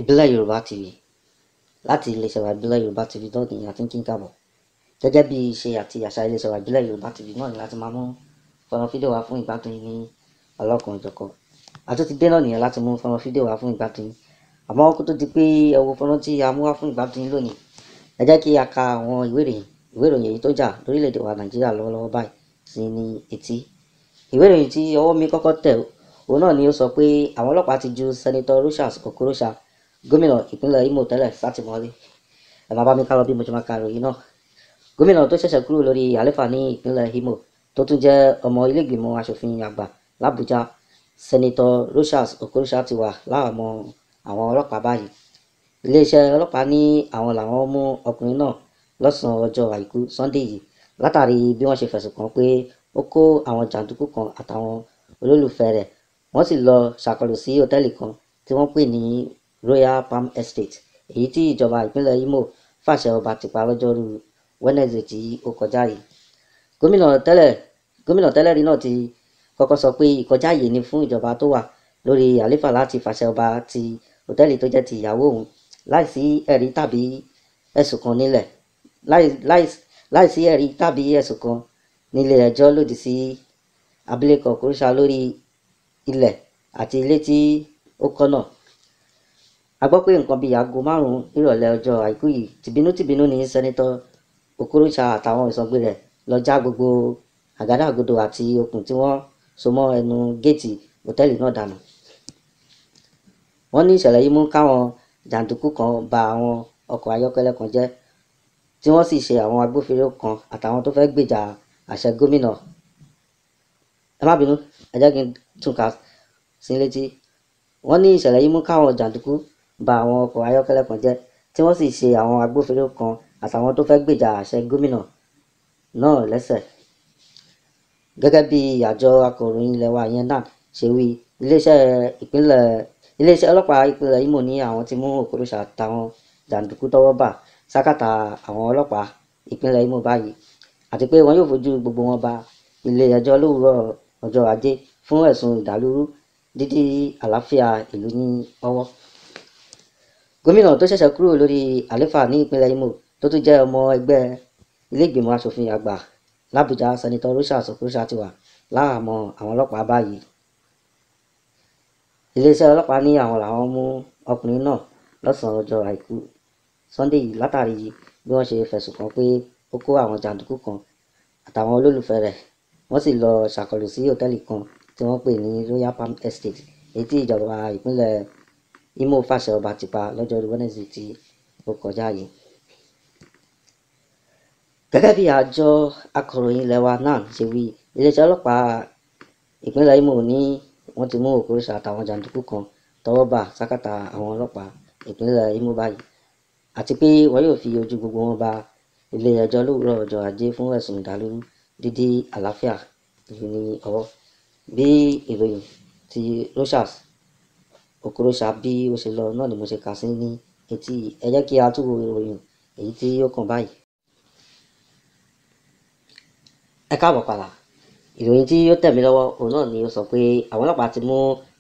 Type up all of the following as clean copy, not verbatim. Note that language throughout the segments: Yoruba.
ìbílẹ̀ Yorùbá TV láti iléeṣẹ́ wa ìbílẹ̀ Yorùbá TV náà ni a ti ń kí n káàbọ̀. Gẹ́gẹ́ bí ìṣe àti àṣà iléeṣẹ́ wa ìbílẹ̀ Yorùbá TV náà ni láti máa mú fọ́nrán fídíò wá fún ìgbádùn yín ní ọlọ́kan òjọ̀kan. A tún ti dé náà nìyẹn láti mú fọ́nrán fídíò wá fún ìgbádùn yín. Àmọ́ kó tó di pé ẹ wo fọ́nrán tí a mú wá fún ìgbádùn yín lónìí, ẹ jẹ́ kí a ka àwọn ìwé ìròyìn èyí tó jà lórílẹ̀‐èdè wa Nàìjíríà lọ́wọ́lọ́wọ́ báyìí sí ní etí. Ìwé ìròyìn tí ọwọ́ mi kọ́kọ́ tẹ̀ òun náà ni ó sọ pé àwọn ọlọ́pàá ti ju Sẹ́nitọ̀ Rochas Okorocha, gómìnà ìpínlẹ̀ Imo tẹ́lẹ̀, sátìmọ́lé. Ẹ máa bá mi ká lọ bí mo ṣe máa ka ìròyìn náà. Gómìnà tó ṣẹ̀ṣẹ̀ kúrò lórí àléfà ní ìpínlẹ̀ Imo tó tún jẹ́ ọmọ ilé ìgbìmọ̀ aṣòfin àgbà l'Àbújá, Sẹ́nitọ̀ Rochas Okorocha ti wà láhàámọ́ àwọn ọlọ́pàá báyìí. Iléeṣẹ́ ọlọ́pàá ní àwọn làwọn mú ọkùnrin náà lọ́sàn-án ọjọ́ àìkú Sunday yìí látàrí bí wọ́n ṣe fẹ̀sùn kàn pé ó kó àwọn jàǹdùkú kan àtàwọn olólùfẹ́ rẹ̀, wọ́n sì lọ ṣàkọlù sí hòtẹ́ẹ̀lì kan tí wọ́n pè ní Royal Palm Estate, èyí tí ìjọba ìpínlẹ̀ Imo fàṣẹ ọba ti pa lọ́jọ́rú Wednesday tí ó kọjá yìí. Gómìnà tẹ́lẹ̀ rí náà ti kọ́kọ́ sọ pé ìkọjáàyè ni fún ìjọba tó wà lórí àléfà láti fàṣẹ ọba ti hòtẹ́ẹ̀lì tó jẹ́ ti ìyàwó òun láìsí ẹ̀rí tàbí ẹ̀sùn kan nílẹ̀ láìsí ẹ̀rí tàbí ẹ̀sùn kan nílé ẹjọ́ lòdì sí abilékọ Okorocha lórí ilẹ̀ àti ilé tí ó kọ́ náà. A gbọ́ pé nǹkan bíi aago 5 nírọ̀lẹ́ ọjọ́ àìkú yìí tìbínú ní Sẹ́nitọ̀ Okorocha àtàwọn ìsọ̀gbé rẹ̀ lọ já gbogbo àgádágodo àti okùn tí wọ́n so mọ́ ẹnu géètì hòtẹ́ẹ̀lì náà dànù. Wọ́n ní ìṣẹ̀lẹ̀ yìí mú káwọn jàǹdùkú kan ba àwọn ọkọ̀ ayọ́kẹ́lẹ́ kan jẹ́, tí wọ́n sì ṣe àwọn agbófinró kan àtàwọn tó fẹ́ gbèjà àṣẹ gómìnà. Ẹ má bínú, ẹ jẹ́ kí n tún kà sí létí. Wọ́n ní ìṣẹ̀lẹ̀ yìí mú káwọn jàǹdùkú ba àwọn ọkọ̀ ayọ́kẹ́lẹ́ kan jẹ́, tí wọ́n sì ṣe àwọn agbófinró kan àtàwọn tó fẹ́ gbèjà àṣẹ gómìnà náà lẹ́sẹ̀. Gẹ́gẹ́ bí àjọ akọrin ilẹ̀ wa yẹn náà ṣe wí, iléeṣẹ́ ọlọ́pàá ìpínlẹ̀ Imo ní àwọn ti mú Okorocha àtàwọn jàǹdùkú tọ́wọ́ bà sákàtà àwọn ọlọ́pàá ìpínlẹ̀ Imo báyìí, àti pé wọn yóò fojú gbogbo wọn ba ilé ẹjọ́ lówùúrọ̀ ọjọ́ Ajé fún ẹ̀sùn ìdàlúrú dídí àlàáfíà ìlú ní ọwọ́. Gómìnà tó ṣẹ̀ṣẹ̀ kúrò lórí àléfà ní ìpínlẹ̀ Imo tó tún jẹ́ ọmọ ẹgbẹ́ ilé ìgbìmọ̀ aṣòfin àgbà l'Àbújá, Sẹ́nitọ̀ Rochas Okorocha ti wà láhàámọ́ àwọn ọlọ́pàá báyìí. Iléeṣẹ́ ọlọ́pàá ní àwọn làwọn mú ọkùnrin náà lọ́sàn-án ọjọ́ àìkú Sunday yìí látàrí bí wọ́n ṣe fẹ̀sùn kàn pé ó kó àwọn jàǹdùkú kan àtàwọn olólùfẹ́ rẹ̀, wọ́n sì lọ ṣàkọlù sí hòtẹ́ẹ̀lì kan tí wọ́n pè ní Royal Palm Estate, èyí tí ìjọba ìpínlẹ̀ Imo fàṣẹ ọba ti pa lọ́jọ́rú Wednesday tí ó kọjá yìí. Gẹ́gẹ́ bí àjọ akọ̀ròyìn ilẹ̀ wa náà ṣe wí, iléeṣẹ́ ọlọ́pàá ìpínlẹ̀ Imo ní wọ́n ti mú Okorocha àtàwọn jàǹdùkú kan tọ́wọ́ bà sákàtà àwọn ọlọ́pàá ìpínlẹ̀ Imo báyìí, àti pé wọn yóò fi ojú gbogbo wọn ba ilé ẹjọ́ lówùúrọ̀ ọjọ́ Ajé fún ẹ̀sùn ìdàlúrú dídí àlàáfíà ìlú ní ọwọ́. Bí ìròyìn ti Rochas Okorocha bí ó ṣe lọ náà ni mo ṣe kà sí ní etí. Ẹ jẹ́ kí a tún wo ìròyìn èyí tí ó kàn báyìí. Ẹ káàbọ̀ padà. Ìròyìn tí ó tẹ̀ mí lọ́wọ́ òun náà ni ó sọ pé àwọn ọlọ́pàá ti mú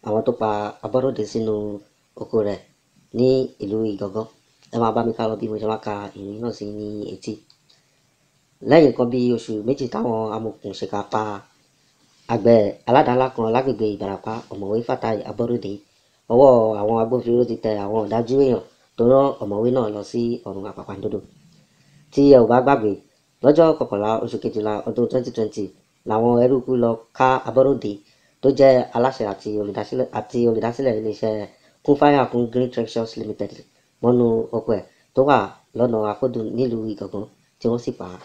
àwọn tó pa abọ́ròdé sínú oko rẹ̀ ní ìlú Ìgangan. Ẹ máa bá mi ká lọ bí mo ṣe máa ka ìròyìn náà sí ní etí. Lẹ́yìn nǹkan bí oṣù méjì táwọn amòòkùnṣìkà pa àgbẹ̀ aládàá-ńlá kan lágbègbè Ìbàràpá, ọ̀mọ̀wé Fatai Abọ́ròdé, ọwọ́ àwọn agbófinró ti tẹ àwọn ọ̀dájú èèyàn tó rán ọ̀mọ̀wé náà lọ sí ọ̀run àpàpàǹdodo. Tí ẹ ò bá gbàgbé, lọ́jọ́ 11 oṣù kejìlá ọdún 2020 làwọn eruku lọ ká Abọ́ròdé tó jẹ́ aláṣẹ àti olùdásílẹ̀ iléeṣẹ́ Kún Green Treasures Limited mọ́nú oko ẹ̀ tó wà lọ́nà Àkódùn nílùú Ìgangan, tí wọ́n sì pa á.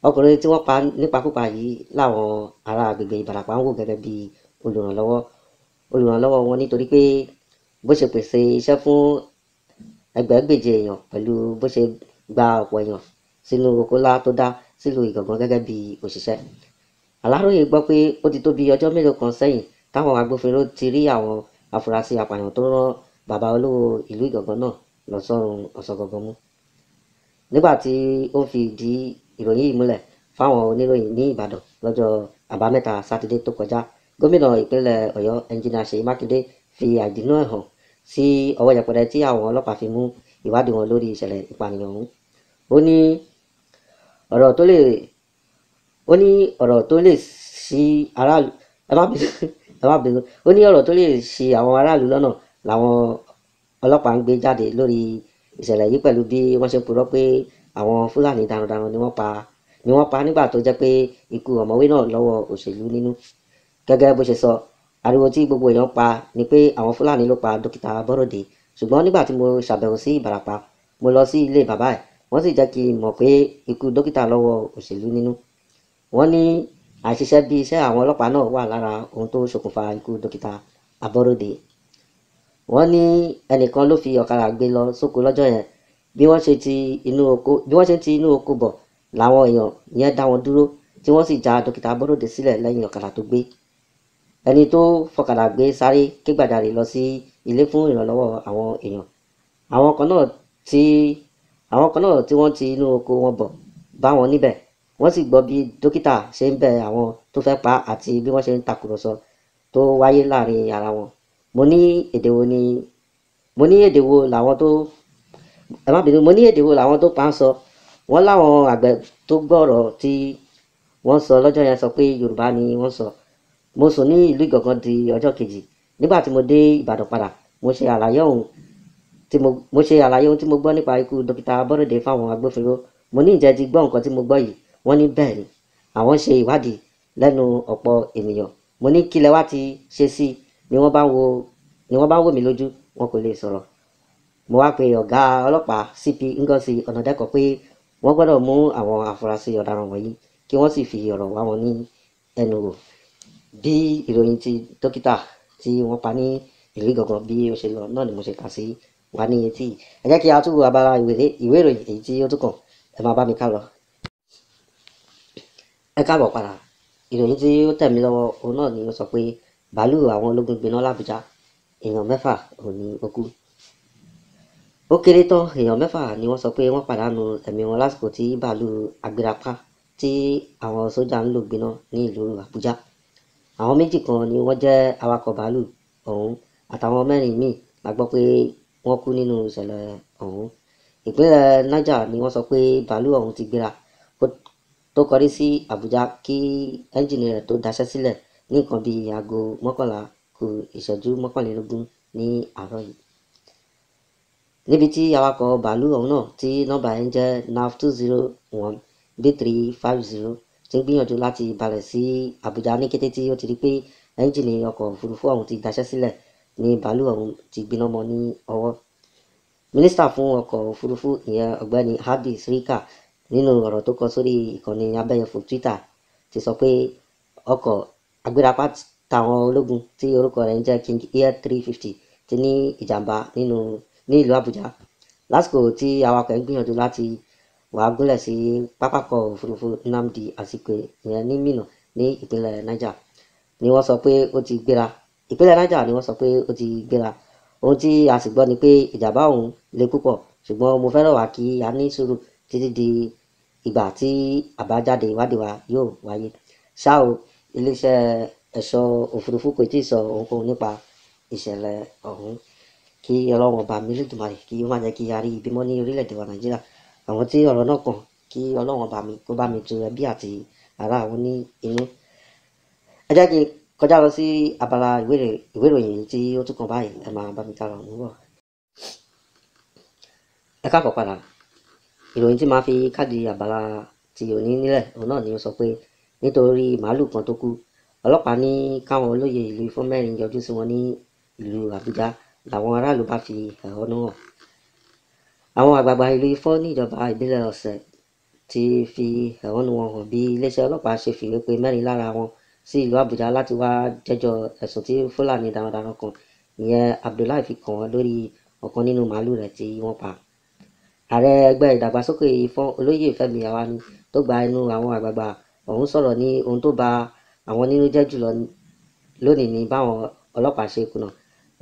Ọkùnrin tí wọ́n pa nípakúpa yìí làwọn ará agbègbè Ìbàràpá ń wò gẹ́gẹ́ bí olùrànlọ́wọ́ wọn, nítorí pé bó ṣe pèsè iṣẹ́ fún ẹgbẹ̀ẹ́gbèje èèyàn pẹ̀lú bó ṣe gba ọ̀pọ̀ èèyàn sínú oko ńlá tó dá sílùú Ìgangan gẹ́gẹ́ bí òṣìṣẹ́. Aláròyé gbọ́ pé ó ti tó bí ọjọ́ mélòó kan sẹ́yìn táwọn agbófinró ti rí àwọn afurasí apààyàn tó rán bàbá olówó ìlú Ìgangan náà lọ sọ́run ọ̀sọ̀gangan mú. Nígbà tí ó fi ìdí ìròyìn yìí múlẹ̀ fáwọn oníròyìn ní Ìbàdàn lọ́jọ́ àbámẹ́ta Sátidé tó kọjá, gómìnà ìpínlẹ̀ Ọ̀yọ́ ẹnjìnìà Ṣèyí Mákindé fi àìdùnnú ẹ̀ hàn sí ọwọ́ yẹpẹrẹ tí àwọn ọlọ́pàá fi mú ìwádìí wọn lórí ìṣẹ̀lẹ̀ ìpànìyàn ọ̀hún. ó ní ọ̀rọ̀ tó lè ó ní ọ̀rọ̀ tó lè ṣì aráàlú ẹ má bínú ẹ má bínú ó ní ọ̀rọ̀ tó lè ṣì àwọn aráàlú lọ́nà làwọn ọlọ́pàá ń gbé jáde lórí ìṣẹ̀lẹ̀ yìí pẹ̀lú bí wọ́n ṣe purọ́ pé àwọn Fúlàní darandaran ni wọ́n pa nígbà tó jẹ́ pé ikú ọ̀mọ̀wé náà lọ́wọ́ òṣèlú nínú. Gẹ́gẹ́ bó ṣe sọ, ariwo tí gbogbo èèyàn pa ni pé àwọn Fúlàní ló pa dókítà Bọ́rọ̀dé, ṣùgbọ́n nígbà tí mo ṣàbẹ̀wò sí Ìbàràpá, mo lọ sí ilé bàbá ẹ̀, wọ́n sì jẹ́ kí n mọ̀ pé ikú dókítà lọ́wọ́ òṣèlú nínú. Wọ́n ní àìṣiṣẹ́ bí iṣẹ́ àwọn ọlọ́pàá náà wà lára ohun tó ṣokùnfà ikú dókítà Abọ́rọ̀dé. Wọ́n ní ẹnìkan ló fi ọ̀kadà gbé lọ sóko lọ́jọ́ yẹn. Bí wọ́n ṣe ti inú oko bọ̀ làwọn èèyàn yẹn dá wọn dúró tí wọ́n sì já dókítà Bọ́rọ̀dé sílẹ̀ lẹ́yìn ọ̀kadà tó gbé. Ẹni tó fọ̀kadà gbé sáré ké gbàjarè lọ sí ilé fún ìrànlọ́wọ́ àwọn èèyàn. Àwọn kan náà tí wọ́n ti inú oko wọn bọ̀ bá wọn níbẹ̀. Wọ́n sì gbọ́ bí dókítà ṣe ń bẹ àwọn tó fẹ́ pa àti bí wọ́n ṣe ń takùrọ̀sọ tó wáyé láàrin ara wọn. Mo ní èdè wo làwọn tó pa ń sọ. Wọ́n láwọn àgbẹ̀ tó gbọ́rọ̀ tí wọ́n sọ lọ́jọ́ yẹn sọ pé Yorùbá ni wọ́n sọ. Mo sùn ní ìlú Ìgàngán di ọjọ́ kejì. Nígbà tí mo dé Ìbàdàn padà, mo ṣe àlàyé ohun tí mo gbọ́ nípa ikú dókítà Bọ́rọ̀dé fáwọn agbófinró. Mo ní ǹjẹ́ ti gbọ́ nǹkan tí mo gbọ́ yìí? Wọ́n ní bẹ́ẹ̀ ni, àwọn ṣe ìwádìí lẹ́nu ọ̀pọ̀ ènìyàn. Mo ní kí lẹ wá ti ṣe sí ni wọ́n bá ń wò mí lójú, wọn kò lè sọ̀rọ̀. Mo wá pe ọ̀gá ọlọ́pàá CP Ngozi Ọ̀nàdẹ́kọ̀ pé wọ́n gbọ́dọ̀ mú àwọn afurasí ọ̀daràn wọ̀nyí kí wọ́n sì fi ọ̀rọ̀ wá wọn ní ẹnu wò. Bí ìròyìn ti dókítà tí wọ́n pa ní ìlú Ìgàngán bí ó ṣe lọ náà ni mo ṣe kà sí wa ní etí. Ẹ jẹ́ kí a tún wo abala ìwé ìròyìn èyí tí ó tún kàn. Ẹ máa bá mi ká lọ. Ẹ káàbọ̀ padà. Ìròyìn tí ó tẹ̀ mí lọ́wọ́ òun náà ni ó sọ pé bàálù àwọn ológun gbiná l'Àbújá, èèyàn 6 ò ní ó kú. Ó kéré tán èèyàn 6 ni wọ́n sọ pé wọ́n pàdánù ẹ̀mí wọn lásìkò tí bàálù agbérapá tí àwọn sójà ń lò gbiná ní ìlú Àbújá. Àwọn méjì kan ni wọ́n jẹ́ awakọ̀ bàálù ọ̀hún àtàwọn 4 míì la gbọ́ pé wọ́n kú nínú ìṣẹ̀lẹ̀ ọ̀hún. Ìpínlẹ̀ Niger ni wọ́n sọ pé bàálù ọ̀hún ti gbéra tó kọrí sí Àbújá kí ẹ́ńjìnì rẹ̀ tó daṣẹ́ sílẹ̀ ní nǹkan bíi aago 11 kù ìṣẹ́jú 21 ní àárọ̀ yìí. Níbi tí awakọ̀ bàálù ọ̀hún náà tí nọ́mbà ẹ̀ ń jẹ́ NAV 201B350 ti ń gbìyànjú láti balẹ̀ sí Àbújá ní kété tí ó ti rí pé ẹ́ńjìnì ọkọ̀ òfurufú ọ̀hún ti daṣẹ́ sílẹ̀ ní bàálù ọ̀hún ti gbiná mọ́ ní ọwọ́. Mínísítà fún ọkọ̀ òfurufú ìyẹn ọ̀gbẹ́ni Hadi Sirika nínú ọ̀rọ̀ tó kọ sórí ìkànnì abẹ́yẹfò Twitter ti sọ pé ọkọ̀ agbérapá táwọn ológun tí orúkọ rẹ̀ ń jẹ́ King Air 350 ti ní ìjàmbá ní ìlú Àbújá lásìkò tí awakọ̀ ń gbìyànjú láti wàá gúnlẹ̀ sí pápákọ̀ òfurufú Nnamdi Azikiwe ìyẹn ní Minna ní ìpínlẹ̀ Niger ni wọ́n sọ pé ó ti gbéra. Ohun tí a sì gbọ́ ni pé ìjàmbá ọ̀hún le púpọ̀, ṣùgbọ́n mo fẹ́ràn wá kí a ní sùúrù títí di ìgbà tí àbájáde ìwádìí wa yóò wáyé. Ṣá o, iléeṣẹ́ ẹ̀ṣọ́ òfurufú kò tíì sọ ohunkóhun nípa ìṣẹ̀lẹ̀ ọ̀hún. Kí Ọlọ́run ọba mi Olódùmarè kí ó má jẹ́ kí a rí ibi mọ́ ní orílẹ̀-èdè wa Nàìjíríà. Àwọn tí ọ̀rọ̀ náà kàn kí Ọlọ́run ọba mi kó bá mi tu ẹbí àti ará àwọn ní inú. Ẹ jẹ́ kí n kọjá lọ sí abala ìwé ìròyìn tí ó tún kàn báyìí. Ẹ máa bá mi ká lọ níbọ̀. Ẹ káàbọ̀ padà. Ìròyìn tí máa fi káàdì abala ti òní nílẹ̀ òun náà ni ó sọ pé nítorí màálù kan tó kú, ọlọ́pàá ní káwọn olóyè ìlú Ifọ̀n 4 yọjú sí wọn ní ìlú Àbújá làwọn aráàlú bá fi ẹ̀hónú hàn. Àwọn àgbààgbà ìlú Ifọ̀n ní ìjọba ìbílẹ̀ Ọ̀sẹ̀ ti fi ẹ̀hónú wọn hàn bí iléeṣẹ́ ọlọ́pàá ṣe fìwé pe 4 lára wọn sí ìlú Àbújá láti wá jẹ́jọ́ ẹ̀sùn tí Fúlàní darandaran kan ìyẹn Abdullahi fi kàn wọ́n lórí ọ̀kan nínú màálù rẹ̀ tí wọ́n pa. Ààrẹ ẹgbẹ́ ìdàgbàsókè Ifọ̀n olóyè Fẹ́mi Awani tó gba ẹnu àwọn àgbààgbà ọ̀hún sọ̀rọ̀ ní ohun tó bà àwọn nínú jẹ́ jùlọ lónìí ní báwọn ọlọ́pàá ṣe kùnà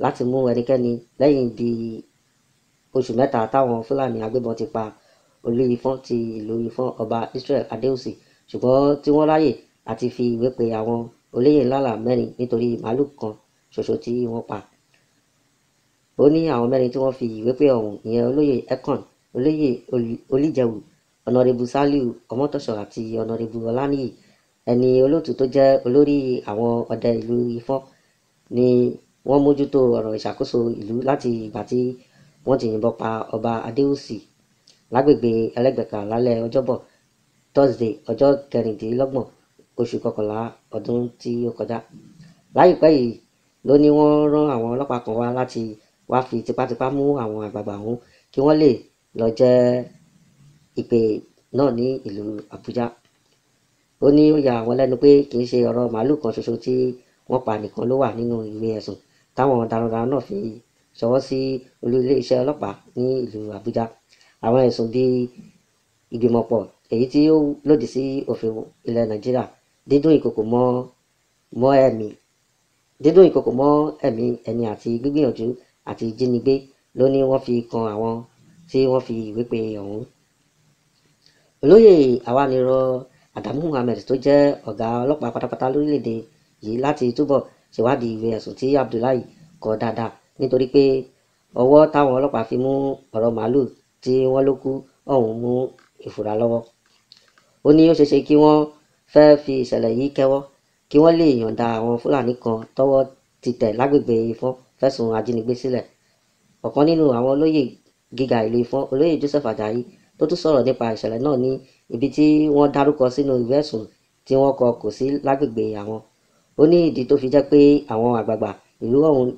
láti mú ẹnikẹ́ni lẹ́yìn bíi oṣù 3 táwọn Fúlàní agbébọn ti pa olú Ifọ̀n ti ìlú Ifọ̀n ọba Israel Adéòsì, ṣùgbọ́n tí wọ́n ráyè àti fi ìwé pe àwọn olóyè ńláńlá 4 nítorí màálù kan ṣoṣo tí wọ́n pa. ó ní àwọn mẹ́rin tí wọ́n fi ìwé pè ọ̀hún ìyẹn olóyè ekon, olóyè olíjẹwù, ọ̀nàrẹ́bù saliu ọmọtọ́ṣọ̀ àti ọ̀nàrẹ́bù ọláníyì. Ẹni olóòtú tó jẹ́ olórí àwọn ọdẹ ìlú Ifọ̀n ni wọ́n mójútó ọ̀rọ̀ ìṣàkóso ìlú láti ìgbà tí wọ́n ti yìnbọn pa ọba adéòsì lágbègbè ẹlẹ́gbẹ̀ka lálẹ́ ọjọ́bọ̀ Thursday ọjọ́ 26 oṣù kọkànlá ọdún tí ó kọjá. Láìpẹ́ yìí ló ní wọ́n rán àwọn ọlọ́pàá kan wá láti wá fi tipátipá mú àwọn àgbààgbà ọ̀hún kí wọ́n lè lọ jẹ́ ìpè náà ní ìlú Àbújá. Ó ní ó ya àwọn lẹ́nu pé kì í ṣe ọ̀rọ̀ màálù kan ṣoṣo tí wọ́n pa nìkan ló wà nínú ìwé ẹ̀sùn táwọn darandaran náà fi ṣọwọ́ sí olú iléeṣẹ́ ọlọ́pàá ní ìlú Àbújá. Àwọn ẹ̀sùn bíi ìgbìmọ̀pọ̀ èyí tí ó lòdì sí òfin ilẹ̀ Nàìjíríà, dídún ìkòkò mọ́ ẹ̀mí ẹni àti gbígbìyànjú àti ìjínigbé ló ní wọ́n fi kan àwọn tí wọ́n fi ìwé pè ọ̀hún. Olóyè Àwánirọ̀ Adamu Muhammed tó jẹ́ ọ̀gá ọlọ́pàá pátápátá lórílẹ̀‐èdè yìí láti túbọ̀ ṣèwádìí ìwé ẹ̀sùn tí Abdullahi kọ dáadáa nítorí pé ọwọ́ táwọn ọlọ́pàá fi mú ọ̀rọ̀ màálù tí wọ́n ló kú ọ̀hún mú ìfura lọ́wọ́. Ó ní ó ṣeéṣe kí wọ́n fẹ́ fi ìṣẹ̀lẹ̀ yìí kẹ́wọ́ kí wọ́n lè yọ̀ǹda àwọn Fúlàní kan tọ́wọ́ ti tẹ̀ lágbègbè Ifọ̀n fẹ̀sùn ajínigbé sílẹ̀. Ọ̀kan nínú àwọn olóyè gíga ìlú Ifọ̀n, olóyè Joseph Ajayi, tó tún sọ̀rọ̀ nípa ìṣẹ̀lẹ̀ náà ní ibi tí wọ́n dárúkọ sínú ìwé ẹ̀sùn tí wọ́n kọ kò sí lágbègbè àwọn. Ó ní ìdí tó fi jẹ́ pé àwọn àgbààgbà ìlú ọ̀hún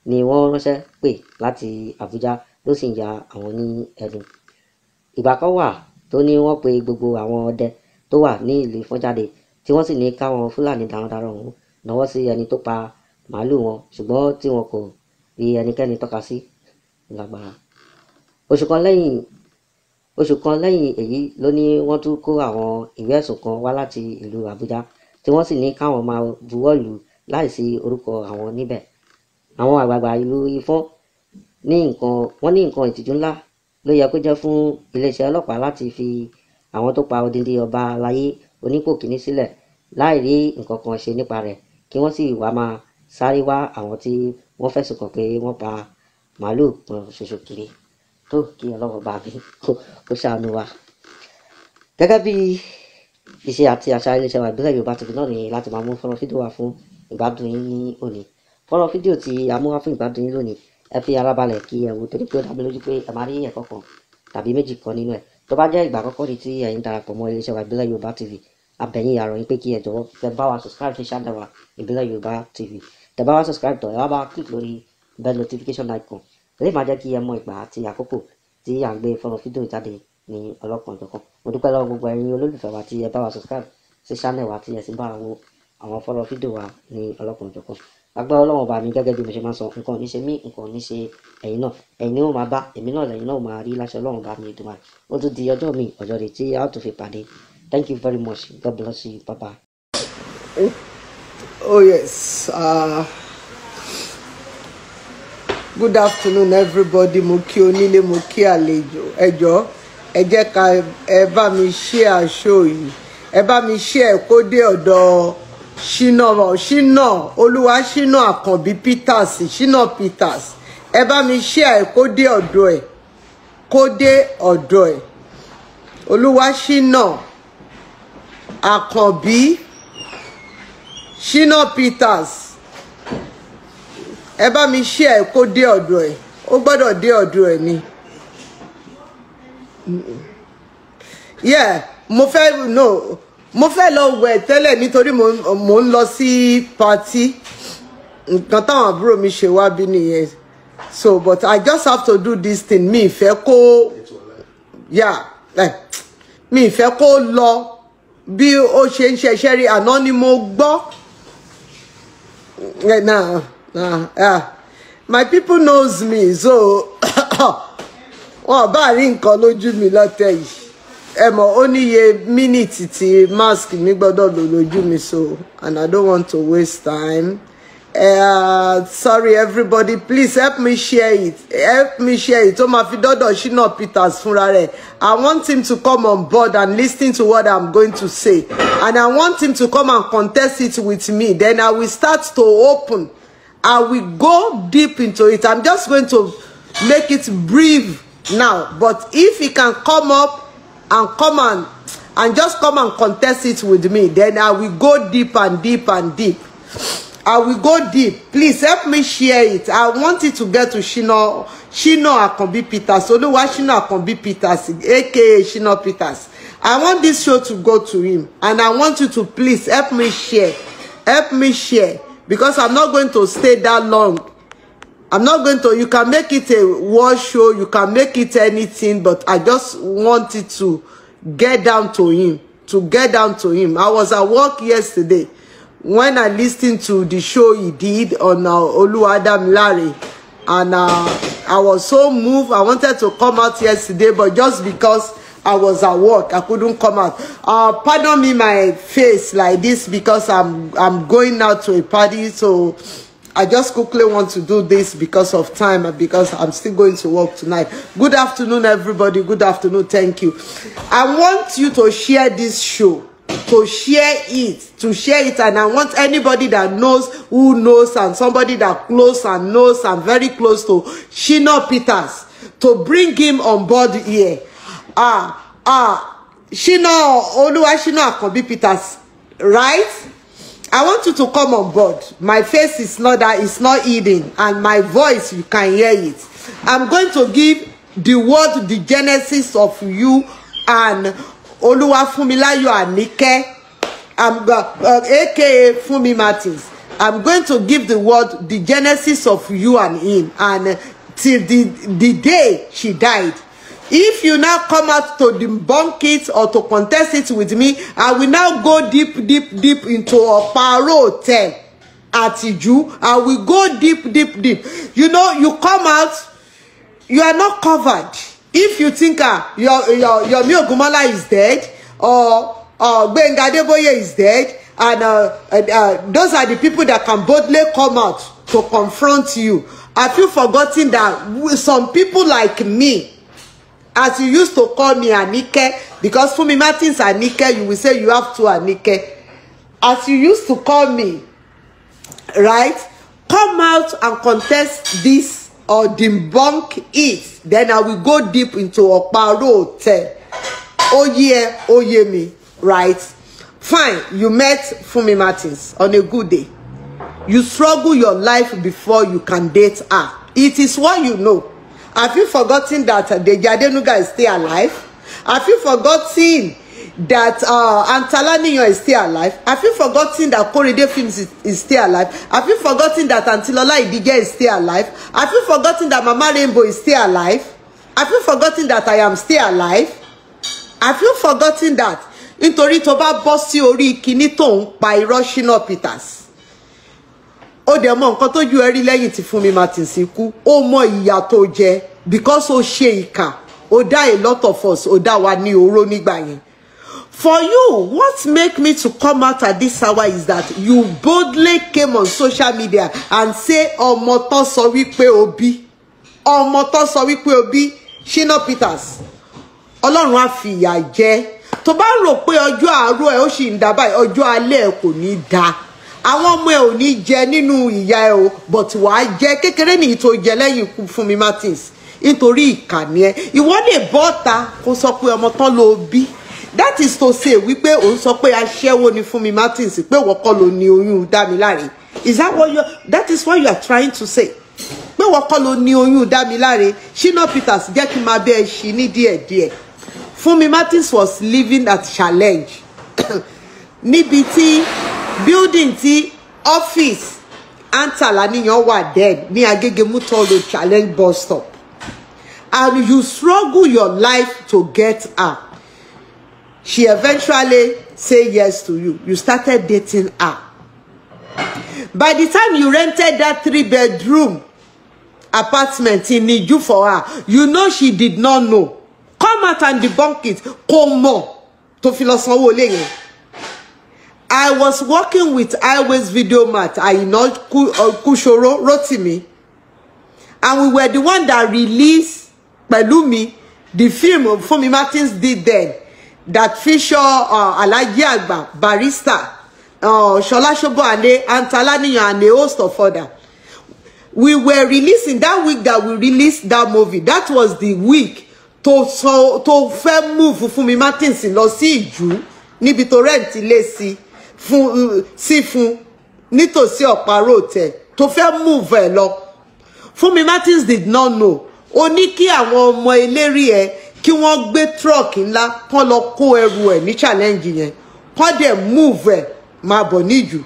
ni wọ́n ránṣẹ́ pè láti Àbújá ló sì ń ya àwọn ní ẹnu. Ìgbà kan wà tó ní wọ́n pe gbogbo àwọn ọdẹ tó wà ní ìlú Ifọ̀n jáde tí wọ́n sì ní káwọn Fúlàní darandaran ọ̀hún náwó sí ẹni tó pa màálù wọn ṣùgbọ́n tí wọn kò rí ẹnikẹ́ni tọ́ka sí lágbára. Oṣù kan lẹ́yìn èyí ló ní wọ́n tún kó àwọn ìwé ẹ̀sùn kan wá láti ìlú Àbújá tí wọ́n sì ní káwọn máa buwọ́ lù láìsí orúkọ àwọn níbẹ̀. Àwọn àgbààgbà ìlú Ifọ̀n ní nǹkan ìtìjú ńlá ló yẹ kó jẹ́ fún iléeṣẹ́ ọlọ́pàá láti fi àwọn tó pa odindi ọba aláyé onípò kìíní sílẹ̀ láì rí nǹkan kan ṣe nípa rẹ̀ kí wọ́n sì wá máa sáré wá àwọn tí wọ́n fẹ̀sùn kàn pé wọ́n pa màálù kan ṣoṣo kiri. Tó kí Ọlọ́run bá mi kó ṣàánú wa. Gẹ́gẹ́ bí ìṣe àti àṣà iléeṣẹ́ wa ìbílẹ̀ Yorùbá TV náà ni láti máa mú fọ́nrán fídíò wá fún ìgbádùn yín ní òní. Fọ́nrán fídíò tí a mú wá fún ìgbádùn yín lónìí, ẹ fi ara balẹ̀ kí ẹ wò torí pé ó dá mi lójú pé ẹ máa rí ẹ̀kọ́ kan tàbí méjì kan nínú ẹ̀. Tó bá jẹ́ ìgbà àkọ́kọ́ ni tí ẹ̀yin darapọ̀ mọ́ iléeṣẹ́ wa ìbílẹ̀ Yorùbá TV, abẹ̀yìn àrọ̀ yín pé kí ẹ jọ̀wọ́ kẹ́ bá wa subscribe sí channel wa ìbílẹ̀ Yorùbá TV. Tẹ́ bá wa subscribe tán, ẹ wá bá wa click lórí bell notification icon. Èyí máa jẹ́ kí ẹ mọ ìgbà àti àkókò tí à ń gbé fọ́nrán fídíò jáde ní ọlọ́kan-ò-jọ̀kan. Mo dúpẹ́ lọ́wọ́ gbogbo ẹ̀yin olólùfẹ́ wa tí ẹ bá wa subscribe sí channel wa tí ẹ sì bá wa wo àwọn fọ́nrán fídíò wa ní ọlọ́kan-ò-jọ̀kan. Agbára Ọlọ́run bá mi gẹ́gẹ́ bí mo ṣe máa ń sọ, nǹkan ò ní ṣe mí, nǹkan ò ní ṣe ẹ̀yin náà. Ẹ̀yin ni ó máa bá, èmi náà lẹ́yìn náà máa rí láṣẹ Ọlọ́run bá mi Èdùmàrè. Ó tún di ọjọ́ mi, ọjọ́ rẹ̀ tí a ó tún fi pàdé. Thank you very much. God bless you. Bye bye. Oh yes. Good afternoon, everybody. Mo kí onílé, mo kí àlejò. Ẹ jọ̀ọ́, ẹ jẹ́ ká ẹ bá mi share show yìí. Ẹ bá mi share kó dé ọ̀dọ̀ Shina Olúwa Shina Àkànbí Peters, Shina Peters. Ẹ bá mi share kó dé ọ̀dọ̀ ẹ̀. Kó dé ọ̀dọ̀ ẹ̀. Olúwa Shina Àkànbí Shina Peters. Ẹ bá mi share kó dé ọ̀dọ̀ ẹ̀. Ó gbọ́dọ̀ dé ọ̀dọ̀ ẹ̀ ni. Yeah, mo fẹ́ lọ wẹ̀ tẹ́lẹ̀ nítorí mo ń lọ sí party. Nǹkan táwọn àbúrò mi ṣe wá bí nìyẹn. So but I just have to do this thing. Mi ìfẹ́ kó mi ìfẹ́ kó lọ bí ó ṣe ń ṣẹṣẹ́ rí àná ni mo gbọ́. My people knows me, so wọn bá rí nǹkan lójú mi lọ́tẹ̀ yìí. Ẹ mọ̀ ó níye mínítì tí mask mi gbọ́dọ̀ lò lójú mi, so and I don't want to waste time. Sorry everybody, please help me share it. Help me share it. Ó máa fi dọ́dọ̀ Shina Peters fúnra rẹ̀. I want him to come on board and listen to what I'm going to say. And I want him to come and contest it with me. Then I will start to open I will go deep into it. I'm just going to make it brief now. But if he can come up and just come and contest it with me, then I will go deep and deep and deep. I will go deep. Please help me share it. I want it to get to Shina Peters. Oluwa Shina Peters, aka Shina Peters. I want this show to go to him. And I want you to please help me share. Help me share. Because I'm not going to stay that long. I'm not going to, you can make it a war show, you can make it anything, but I just want it to get down to him. I was at work yesterday when I listened to the show he did on Damilare, and I was so moved. I wanted to come out yesterday, but just because I was at work, I couldn't come out. Pardon me my face like this because I'm going out to a party, so I just quickly want to do this because of time and because I'm still going to work tonight. Good afternoon, everybody. Good afternoon. Thank you. I want you to share this show, to share it, and I want anybody that knows, who knows, and somebody that close and knows and very close to Shina Peters, to bring him on board here. Shina Peters, right? I want you to come on board. My face is not that, it's not hidden, and my voice, you can hear it. I'm going to give the word, the genesis of you and Oluwafunmilayo Anike, aka Funmi Martins. I'm going to give the word, the genesis of you and him, and till the day she died. If you now come out to debunk it or to contest it with me, I will now go deep into a Paro Hotel at Juju. I will go deep. You know, you come out, you are not covered. If you think your Ogumala is dead, or Gbenga Adeboye is dead, and those are the people that can boldly come out to confront you. Have you forgotten that some people like me, as you used to call me Anike, because Funmi Martins Anike, you will say you have two Anike. As you used to call me, right? Come out and contest this or debunk it. Then I will go deep into Paro Hotel. Oh yeah me, right? Fine, you met Funmi Martins on a good day. You struggle your life before you can date her. It is what you know. Have you forgotten that the Jadenuga is still alive? Have you forgotten that Antalaniyo is still alive? Have you forgotten that Korede Films is still alive? Have you forgotten that Antilola Idige is still alive? Have you forgotten that Mama Rainbow is still alive? Have you forgotten that I am still alive? Have you forgotten that? Nítorí tó bá bọ́ sí orí kíní tó ń pa irọ́ Shina Peters. Ó dẹ̀ mọ̀ nǹkan tójú ẹ rí lẹ́yìn tí Funmi Martins kú. Ó mọ ìyà tó jẹ because ó ṣe ìkà. Ó dá a lot of us, ó dá wa ní oró nígbà yẹn. For you, what make me to come out at this hour is that you boldly came on social media and say ọmọ tó sọ wípé ó bí. Ọmọ tó sọ wípé ó bí Shina Peters. Ọlọ́run á fi ìyà jẹ. Tó bá rò pé ọjọ́ àárọ̀ ẹ ó sì ń dá báyìí, ọjọ́ alẹ́ ẹ kò ní dá. Àwọn ọmọ ẹ ò ní jẹ nínú ìyà ẹ o, but wàá jẹ kékeré nìyí tó jẹ lẹ́yìn ikú Funmi Martins. Nítorí ìkànnì ẹ, ìwọ lè bọ́ta kó sọ pé ọmọ tán ló bí. That is to say wípé òun sọ pé aṣẹ́wó ni Funmi Martins, pé wọ́n kọ́ ló ní oyún Damilare. Is that what that is what you are trying to say? Pé wọ́n kọ́ ló ní oyún Damilare. Shina Peters jẹ́ kí n máa bẹ́ ẹ ṣí ní díẹ̀díẹ̀. Funmi Martins was living at Challenge. Níbi tí building tí office Antalaniyan wà dead ní Agege Muto Road Challenge bus stop. And you struggle your life to get her. She eventually say yes to you. You started dating her. By the time you rented that 3-bedroom apartment in Juju for her, you know she did not know. Come out and debunk it. Come on. To philosophy. I was working with Highways Video Mat. I know Kushoro Rotimi. And we were the one that released Pelumi, the film of Funmi Martins did then. That feature Alaji Agba, Barrister, Shola Shobo and Antalaniyan and a host of other. we were releasing that week that we released that movie. That was the week to fẹ́ move Funmi Martins lọ sí Ìjú níbi tó rent ilé sí fún nítòsí Ọ̀pá Road tó fẹ́ move ẹ lọ. Funmi Martins did not know. Ó ní kí àwọn ọmọ eléré ẹ kí wọ́n gbé truck ńlá kán lọ kó ẹrù ẹ ní challenge yẹn kán dẹ̀ move ẹ máa bọ̀ ní Ìjú.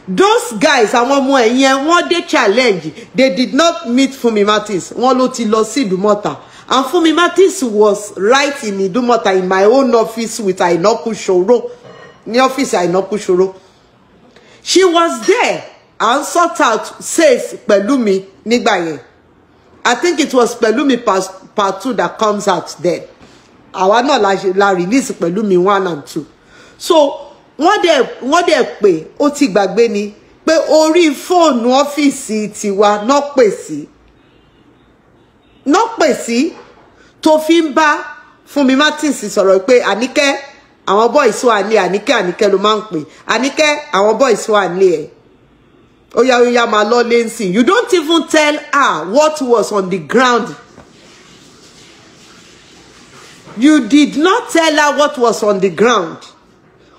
Those guys, àwọn ọmọ ẹ̀yẹn wọ́n dé challenge. They did not meet Funmi Martins. Wọ́n ló ti lọ sí Ìdúmọ̀tà. And Funmi Martins was right in Ìdúmọ̀tà in my own office with Àìnákú Ṣòro. Ní ọ́fíìsì Àìnákú Ṣòro. She was there and sought out says Pẹ̀lúmi nígbà yẹn. I think it was Pẹ̀lúmi part 2 that comes out there. Àwa náà la release Pẹ̀lúmi 1 and 2. So wọ́n dẹ̀ pé ó ti gbàgbé ni pé orí fóònù ọ́fíìsì tiwa náà pè sí tó fi ń bá Funmi Martins sọ̀rọ̀ pé Àníkẹ́ àwọn boys wà ní Àníkẹ́ ló máa ń pè Àníkẹ́ àwọn boys wà ní ẹ̀ ó yá máa lọ lẹ́sìn. You don't even tell her what was on the ground. You did not tell her what was on the ground.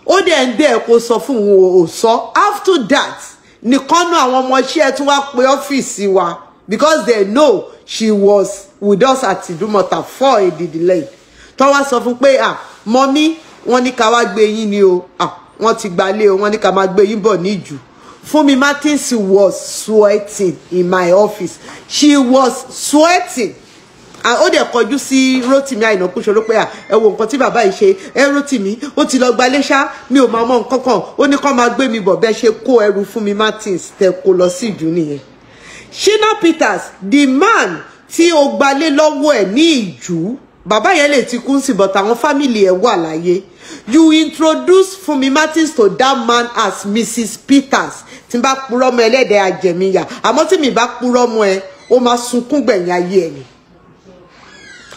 Ó dẹ̀ ń bẹ́ẹ̀ kó sọ fún òun ò sọ. After that nìkan náà àwọn ọmọ iṣẹ́ tún wá pé ọ́fíìsì wa because they know she was with us at Ìdúmọ̀tà for a delay. Tó wá sọ fún pé mọ́mí wọ́n ní ká wá gbé yín ni o wọ́n ti gbalé o wọ́n ní ká máa gbé yín bọ̀ ní Ìjú. Funmi Martins was sweating in my office. She was sweating. Ó dẹ̀ kọjú sí Rotimi Àìnákú Ṣòro pé ẹ wo nǹkan tí bàbá yìí ṣe Rotimi ó ti lọ gbalé ṣá mi ò máa mọ nǹkan kan ó ní kán máa gbé mi bọ̀ bẹ́ẹ̀ ṣe kó ẹrù Funmi Martins tẹ kó lọ sí Ìjú nìyẹn. Shina Peters, the man tí ó gbalé lọ́wọ́ ẹ̀ ní Ìjú bàbá yẹn lè ti kú sí but àwọn family ẹ̀ wà láyé. You introduce Funmi Martins to that man as Mrs. Peters. Tí n bá purọ́ mọ́ ẹlẹ́dẹ̀ àjẹmíyà àmọ́ tí mi bá purọ́ mọ́ ẹ ó máa sunkún gbẹ̀yìn ayé ẹ̀ ni.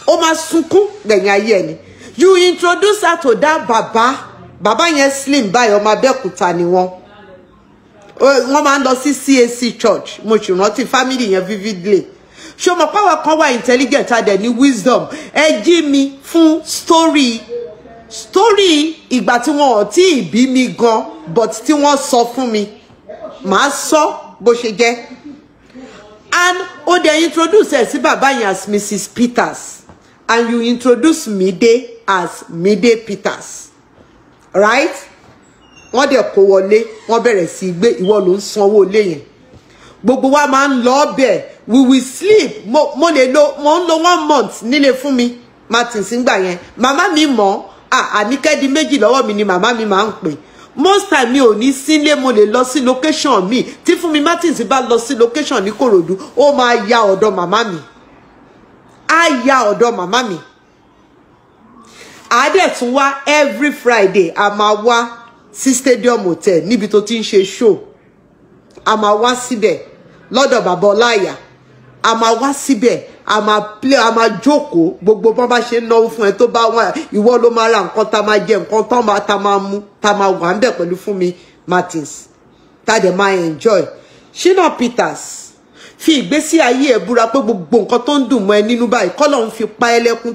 Ó máa sunkún gbẹ̀yìn ayé ẹ̀ ni. You introduce her to that bàbá yẹn slim báyìí ọmọ Abẹ́òkúta ni wọ́n máa ń lọ sí CAC church mo sì rántí family yẹn vividly. Ṣé o mọ̀ pé àwọn kan wà intelligent adẹ̀ ní wisdom ẹ jí mi fún story ìgbà tí wọn ò tí ì bí mi gan but tí wọ́n sọ fún mi màá sọ bó ṣe jẹ́. And ó dẹ̀ introduce ẹ̀ sí bàbá yẹn as Mrs. Peters and you introduce Mide as Mide Peters, right? Wọ́n dẹ̀ kó wọlé wọ́n bẹ̀rẹ̀ sí gbé ìwọ ló ń sanwó ilé yẹn gbogbo wa máa ń lọ bẹ̀ we will sleep mo ń lo 1 month nílé Funmi Martins ngbà yẹn màmá mi mọ̀ Àníkẹ́ di méjì lọ́wọ́ mi ni màmá mi máa ń pè most time mi ò ní sílé mo lè lọ sí location mi tí Funmi Martins bá lọ sí location ní Kòròdú ó máa ya ọ̀dọ̀ màmá mi dẹ̀ tún wá every Friday a máa wá sí Stadium Hotel níbi tó ti ń ṣe show a máa wá síbẹ̀ lọ́dọ̀ bàbá Ọláìyá a máa wá síbẹ̀ a máa play a máa jókòó gbogbo bọ́n bá ṣe ń náwó fún ẹ tó bá wà ìwọ ló máa ra nǹkan tá máa jẹ nǹkan tá máa mú tá máa wà ń bẹ̀ pẹ̀lú Funmi Martins tá dẹ̀ máa enjoy. Shina Peters fi ìgbésí ayé ẹ̀ búra pé gbogbo nǹkan tó ń dùn mọ́ ẹ nínú báyìí k'Ọlọ́run fi pa ẹ́ lẹ́kún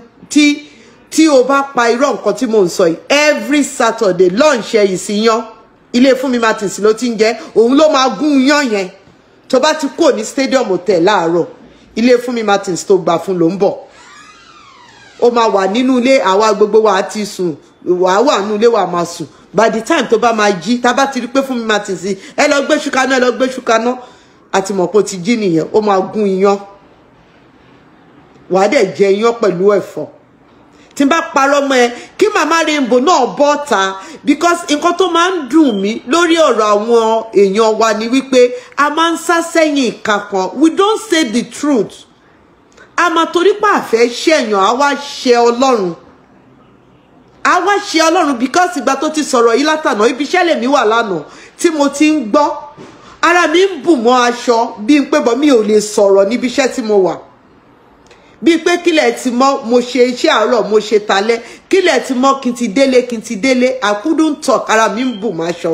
tí o bá pa irọ́ nǹkan tí mò ń sọ yìí every Saturday lunch ẹ̀ yìí sí yan ilé Funmi Martins ló ti ń jẹ òun ló máa gún yan yẹn tó bá ti kúrò ní Stadium Hotel láàárọ̀ ilé Funmi Martins tó gbà fún ló ń bọ̀ ó máa wà nínú ilé àwa gbogbo wa ti sùn wà nínú ilé wa máa sùn by the time tó bá máa jí tá bá ti rí pé Funmi Martins ẹ lọ gbé ṣúkaná àti mọ̀ pé ó ti jí nìyẹn ó máa gún iyán wàá dẹ̀ jẹ iyán pẹ̀lú ẹ̀fọ́ tí n bá parọ́ mọ́ ẹ kí màmá Rainbow náà bọ́ ta because nǹkan tó máa ń dùn mí lórí ọ̀rọ̀ àwọn èèyàn wa ni wípé a máa ń sá sẹ́yìn ìka kan we don't say the truth a máa torí pé àfẹ́ ṣẹ̀yàn a wá ṣe Ọlọ́run because ìgbà tó ti sọ̀rọ̀ yìí látànà ibi iṣẹ́ lèmi wà lánàá tí mo ti ń gbọ́ ara mi ń bù mọ́ aṣọ bí n pé bọ́ mi ò lè sọ̀rọ̀ níbi iṣẹ́ tí mo wà bí pé kílẹ̀ ti mọ́ mo ṣe iṣẹ́ àárọ̀ mo ṣe talẹ́ kílẹ̀ ti mọ́ kí n ti délé I couldn't talk ara mi ń bù mọ́ aṣọ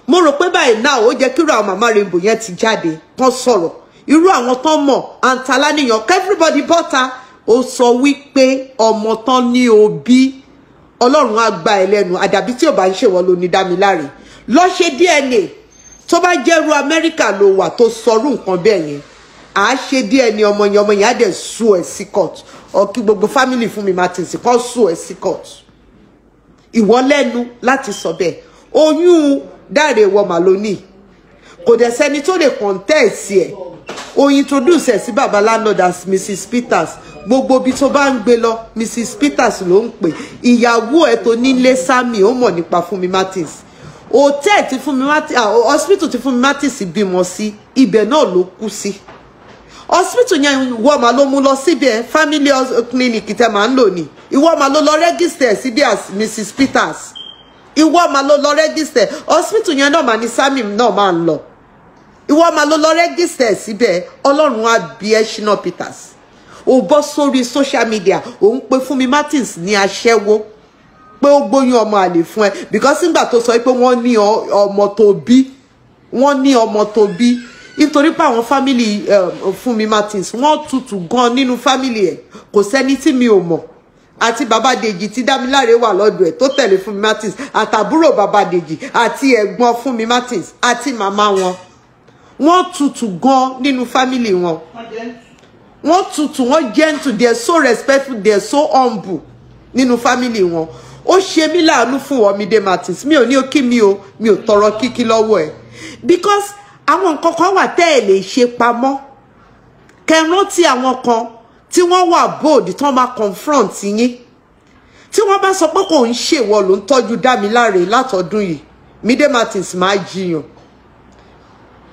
mo rò pé báyìí náà ó jẹ́ kí irú àwọn màmá Rainbow yẹn ti jáde kán sọ̀rọ̀ irú àwọn tán mọ̀ Antalaniyan everybody bọ́ta ó sọ wípé ọmọ tán ní òbí Ọlọ́run á gbà ẹ́ lẹ́nu àdàbí tí ò bá ń ṣèwọ ló ní Damilare lọ ṣe DNA tó bá jẹ́rú Amẹ́ríkà ló wà tó sọrú nǹkan bẹ́ẹ̀ yẹn à ṣe DNA ọmọ yẹn á dẹ̀ sue ẹ̀ sí court ọkí gbogbo family Funmi Martins kọ́ sue ẹ̀ sí court ìwọ lẹ́nu láti sọ bẹ́ẹ̀ oyún Dáre wọ màlónì kò dẹ̀ sẹ́ni tó lè contest ẹ̀ o introduce ẹ̀ sí baba landlord as Mrs Peters gbogbo bí tó bá ń gbé lọ Mrs Peters ló ń pè ìyàwó ẹ̀ tó nílé Sami ó mọ̀ nípa Funmi Martins hotel tí Funmi Martins hospital tí Funmi Martins bímọ sí ibẹ̀ náà ló kú sí hospital yẹn ìwọ ma ló mú lọ síbẹ̀ family clinic tẹ́ máa ń lò ní ìwọ ma ló lọ register síbẹ̀ as Mrs Peters ìwọ ma ló lọ register hospital yẹn náà mà ní Sami náà máa ń lọ ìwọ ma ló lọ register síbẹ̀ Ọlọ́run á bí ẹ́ Shina Peters ó bọ́ sórí social media ó ń pe Funmi Martins ní aṣẹ́wó pé ó gbóyún ọmọ àlè fún ẹ because nígbà tó sọ pé wọ́n ní ọmọ tó bí nítorí pé àwọn family Funmi Martins wọ́n tutù gan nínú family ẹ̀ kò sẹ́ni tí mi ò mọ̀ àti bàbá Dèjì tí Damilare wà lọ́dọ̀ ẹ̀ tó tẹ̀lé Funmi Martins àtàbúrò bàbá Dèjì àti ẹ̀gbọ́n Funmi Martins àti màmá wọn wọ́n tutù gan nínú family wọn wọ́n tutù wọ́n gentle they are so respectful they are so humble nínú family wọn ó ṣe mí láàánú fún Omide Martins mi ò ní ó kí mi ò tọrọ kíkí lọ́wọ́ ẹ̀ because àwọn nǹkan kan wà tẹ́ ẹ̀ lè ṣe pamọ́ kẹrántí àwọn kan tí wọ́n wà bold tí wọ́n máa confront yín tí wọ́n bá sọ pé kò ń ṣèwọ ló ń tọ́jú Damilare látọdún yìí Omide Martins máa jiyàn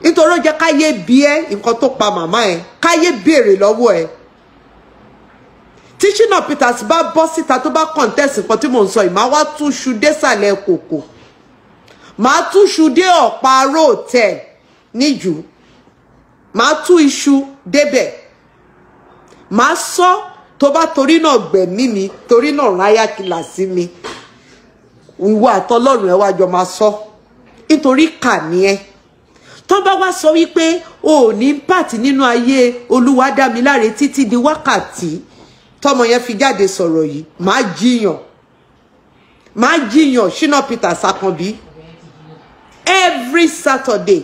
nítorí ó jẹ́ káyé bí ẹ́ nǹkan tó pa màmá ẹ̀ káyé béèrè lọ́wọ́ ẹ̀ tí Shina Peters bá bọ́ síta tó bá contest nǹkan tí mò ń sọ yìí máa wá túṣu désàlẹ̀ kòkò máa túṣu dé ọ̀pá róòtẹ̀ níjù máa tú iṣu débẹ̀ máa sọ tó bá torí náà gbẹ̀mí mi torí náà ráyà kìlà sí mi ìwọ àtọlọ́run ẹ wá jọ máa sọ nítorí kà ní ẹ tó bá wá sọ wípé o ò ní pàtì nínú ayé Olúwa Damilare títí di wákàtí tọmọ yẹn fi jáde sọ̀rọ̀ yìí máa jiyàn Shina Peters Àkànbí every Saturday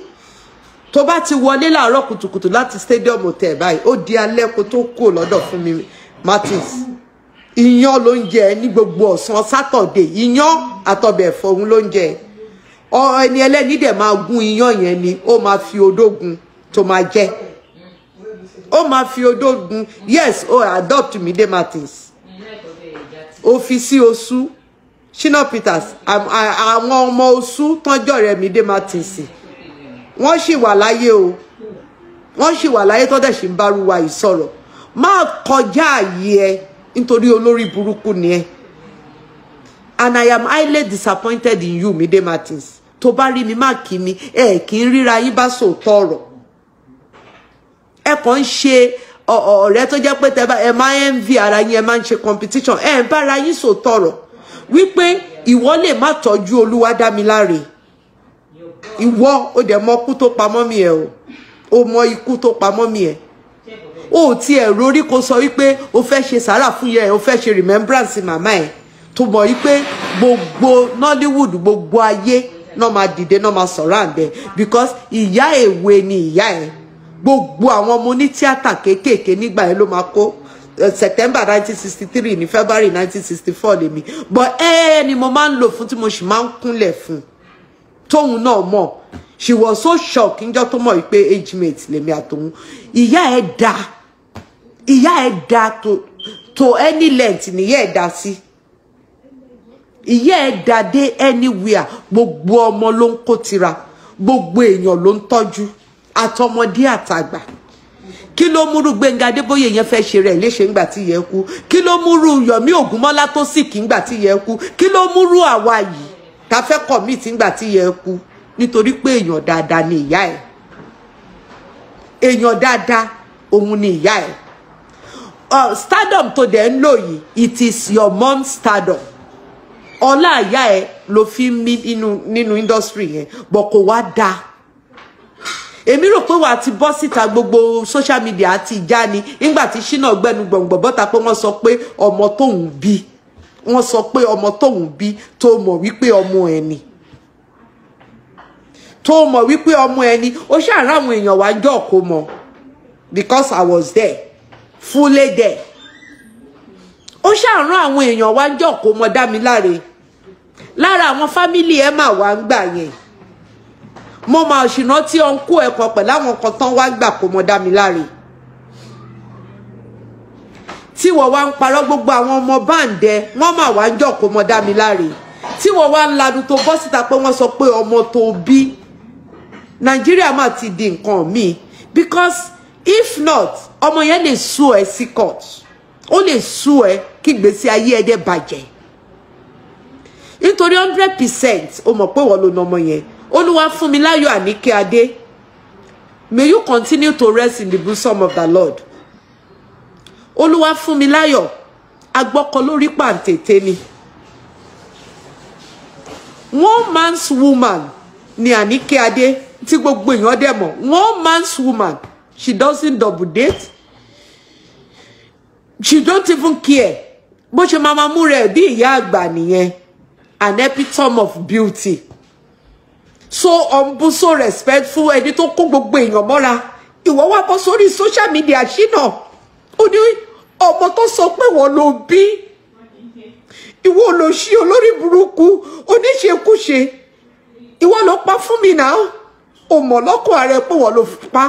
tó bá ti wọlé láàárọ̀ kùtùkùtù láti stadium hotel báyìí ó di alẹ́ kó tó kó lọ́dọ̀ Funmi Martins iyán ló ń jẹ ní gbogbo ọ̀sán Saturday iyán àtọbẹ̀ ẹ̀fọ́ òun ló ń jẹ ẹni ẹlẹ́ni dẹ̀ máa gún iyán yẹn ni ó máa fi odógun tó máa jẹ ó máa fi odógun yes ó adopt Omide Martins ó fi sí oṣù Shina Peters àwọn ọmọ oṣù tọ́jọ́ rẹ̀ Omide Martins wọ́n sì wà láyé o wọ́n sì wà láyé tó dẹ̀ sì ń bárúwa ìsọ̀rọ̀ máa kọjá àyè ẹ nítorí olórí burúkú ni ẹ and I am highly disappointed in you Omide Martins tó bá rí mi má kí mi ẹ kì í ríra yín bá sòótọ́ ọ̀rọ̀ ẹ kàn ń ṣe ọ̀rẹ́ tó jẹ́ pé ẹ máa envy ara yín ẹ máa ń ṣe competition ẹ ń bára yín sòótọ́ ọ̀rọ̀ wípé ìwọ lè má tọ́jú Olúwa Damilare ìwọ ó dẹ̀ mọ ikú tó pa mọ́mì ẹ o mọ ikú tó pa mọ́mì ẹ o ti ẹ̀ rórí kó sọ wípé o fẹ́ ṣe sàárà fún yẹ o fẹ́ ṣe remembrance màmá ẹ tó mọ̀ wípé gbogbo Nollywood gbogbo ayé náà máa dìde náà máa sọ̀rọ̀ àǹdẹ̀ because ìyá èwe ni ìyá ẹ gbogbo àwọn ọmọ oní tíátà kéékèèké nígbà yẹn ló máa kó September 1963 ní February 1964 lèmi but ni mo máa ń lò fún tí mo sì máa ń kúnlẹ̀ fún tóun náà mọ̀ she was so shocked níjọ́ tó mọ̀ wípé age mate lèmi àtòun ìyá ẹ̀ dá to any length nìyá ẹ̀ dá sí ìyá ẹ̀ dá dé anywhere gbogbo ọmọ ló ń kó tira gbogbo èèyàn ló ń tọ́jú àtọmọdé àtàgbà kí ló múrú Gbẹ́ngà Adébóyè yẹn fẹ́ ṣe rẹ̀ léṣe ńgbà tí yẹ kú kí ló múrú Yomi Ògúnmọ́lá tó sì kí ńgbà tí yẹ kú kí ló múrú àwa yìí ta fẹ́ commit ńgbà tí yẹ kú nítorí pé èèyàn dáadáa ni ìyá ẹ̀ èèyàn dáadáa òun ni ìyá ẹ̀ stardom tó dẹ̀ ń lò yìí it is your mom stardom ọlá ìyá ẹ̀ ló fi ń mí nínú industry yẹn bọ̀ kò wá dáa èmi rò pé wà ti bọ́ síta gbogbo social media àti ìjà ni nígbà tí Shina gbẹnu gbọ̀ngbọ̀n bọ́ta pé wọ́n sọ pé ọmọ tóun bí wọ́n sọ pé ọmọ tóun bí tó mọ̀ wípé ọmọ ẹni tó mọ̀ wípé ọmọ ẹni ó ṣàrà àwọn èèyàn wá jọ kó mọ̀ because I was there fully there ó ṣàrà àwọn èèyàn wá jọ kó mọ̀ Damilare lára àwọn fámìlì ẹ̀ mà wá ń gbà yẹn mo máa ṣìnà tí ó ń kó ẹ̀kọ́ pẹ̀lú àwọn kan tán wá gbà kó mọ̀ Damilare tí wọ́n wá ń parọ́ gbogbo àwọn ọmọ báǹdẹ wọ́n mà wá ń jọ kó mọ̀ Damilare tí wọ́n wá ń lanu tó bọ́ síta pé wọ́n sọ pé ọmọ tó bí Nàìjíríà mà ti di nǹkan míì because if not ọmọ yẹn lè sue ẹ sí court ó lè sue ẹ kí ìgbésí ayé ẹ dé bàjẹ́ nítorí 100% ó mọ̀ pé wọ́n ló na ọmọ yẹn Olúwa Funmilayo Anike Ade, may you continue to rest in the bosom of the Lord. Olúwa Funmilayo, agbọ́kọ lórí pàǹtẹ̀tẹ̀ ni. One man's woman ni Anike Ade, tí gbogbo èèyàn dẹ̀ mọ̀. One man's woman, she doesn't double date. She don't even care. Bó ṣe máa mú rẹ̀ bí ìyá àgbà nìyẹn, an epitome of beauty. So humble, so respectful, ẹni tó kó gbogbo èèyàn mọ́ra. Ìwọ wá bọ́ sórí social media Shina. Ó ní ọmọ tó sọ pé wọ́n ló bí. Ìwọ ló ṣí olórí burúkú, oníṣekúṣe. Ìwọ ló pa fún mi náà. Ó mọ̀ lọ́kàn ààrẹ pé wọ́n ló pa.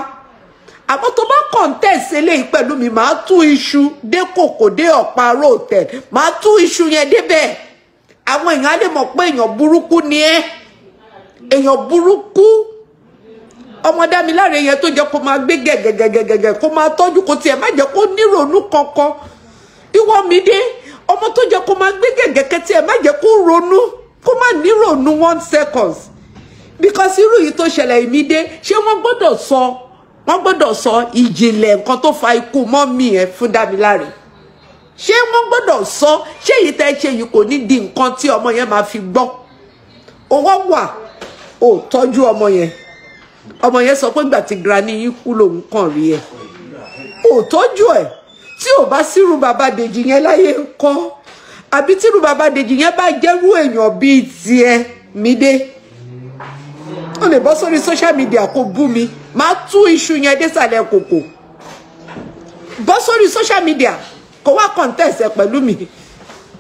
Àmọ́ tó bá contest eléyìí pẹ̀lú mi, màá tú iṣu dé kòkò dé ọ̀pá rotel. Màá tú iṣu yẹn débẹ̀. Àwọn èèyàn á lè mọ̀ pé èèyàn burúkú ni ẹ́. Èèyàn burúkú ọmọ Damilare yẹn tó jẹ́ kó máa gbé gẹ́gẹ́gẹ́gẹ́gẹ́ kó máa tọ́jú kó tiẹ̀ má jẹ́ kó nírònú kankan ìwọ mi dé ọmọ tó jẹ́ kó máa gbé gẹ́gẹ́gẹ́ tiẹ̀ má jẹ́ kó ronú kó má nírònú 1 second because irú yìí tó ṣẹlẹ̀ mi dé ṣé wọ́n gbọ́dọ̀ sọ ìjìnlẹ̀ nǹkan tó fa ikú mọ́mì ẹ̀ fún Damilare ṣé wọ́n gbọ́dọ̀ sọ ṣé èyí tẹ́ ṣe yìí kò ní di nǹkan tí ọmọ yẹn máa fi gbọ́ owó wà ó tọ́jú ọmọ yẹn sọ pé ìgbà tí granny yín kú lòun kàn rí ẹ ó tọ́jú ẹ tí ò bá sírú bàbá Dèjì yẹn láyé ńkọ́ àbí tírú bàbá Dèjì yẹn bá jẹ́rú èèyàn bíi tiẹ̀ mi dé ó lè bọ́ sórí social media kó bú mi máa tú iṣu yẹn désàlẹ̀ kòkò bọ́ sórí social media kó wá contest ẹ pẹ̀lú mi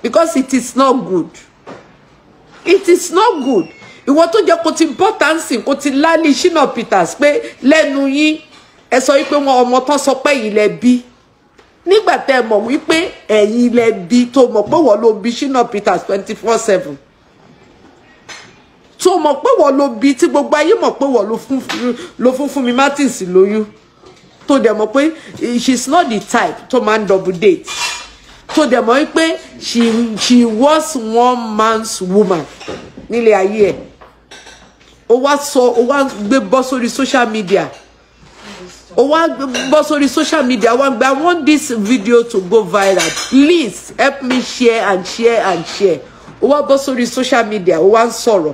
because it is not good. It is not good. Ìwọ tó jẹ́ kó ti bọ́ dancing kó ti lálẹ́ Shina Peters pé lẹ́nu yín ẹ sọ wípé wọn ọmọ tán sọ pé ẹ̀yin lẹ bí. Nígbà tẹ́ mọ̀ wípé ẹ̀yin lẹ bí tó mọ̀ pé wọ́n ló bí Shina Peters 24/7. Tó mọ̀ pé wọ́n ló bí tí gbogbo ayé mọ̀ pé wọ́n ló fún Funmi Martins lóyún. Tó dẹ̀ mọ̀ pé she's not the type tó máa ń double date. Tó dẹ̀ mọ̀ wípé she was one man's woman nílé ayé ẹ̀. Ó wá gbé bọ́ sórí social media. Ó wá bọ́ sórí social media. I want this video to go viral. Please help me share and share and share. Ó wá bọ́ sórí social media. Ó wá ń sọ̀rọ̀.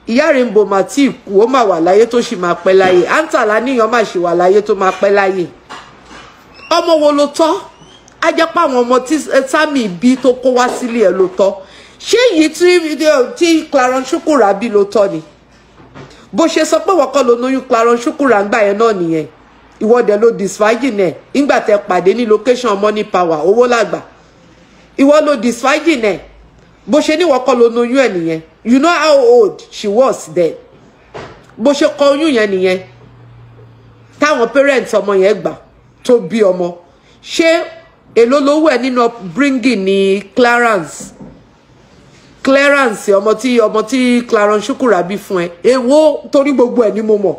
Ìyá Rainbow mà tí kú, ó mà wà láyé tó sì máa pẹ́ láyé. Antala níyàn mà sì wà láyé tó máa pẹ́ láyé. Ọmọ wo ló tọ́? A jẹ́ pé àwọn ọmọ tí Tani bí tó kó wá sílé ẹ̀ ló tọ́. Ṣé èyí tí Clarence Shukura bí ló tọ́ ni? Bó ṣe sọ pé wọ́n kọ́ ló lóyún Clarence Shukura ńgbà yẹn náà nìyẹn. Ìwọ́dẹ̀ ló disfagin ẹ̀ nígbà tẹ́ pàdé ní location Money Power owó làgbà. Ìwọ ló disfagin ẹ̀. Bó ṣe ní wọ́n kọ́ ló lóyún ẹ̀ nìyẹn. You know how old she was then. Bó ṣe kọ oyún yẹn nìyẹn. Táwọn parents ọmọ yẹn gbà tó bí ọmọ. Ṣé èló lówó ẹ̀ nínú bringing ní Clarence ọmọ tí Clarence Shukura bí fún ẹ èwo torí gbogbo ẹ̀ ni mo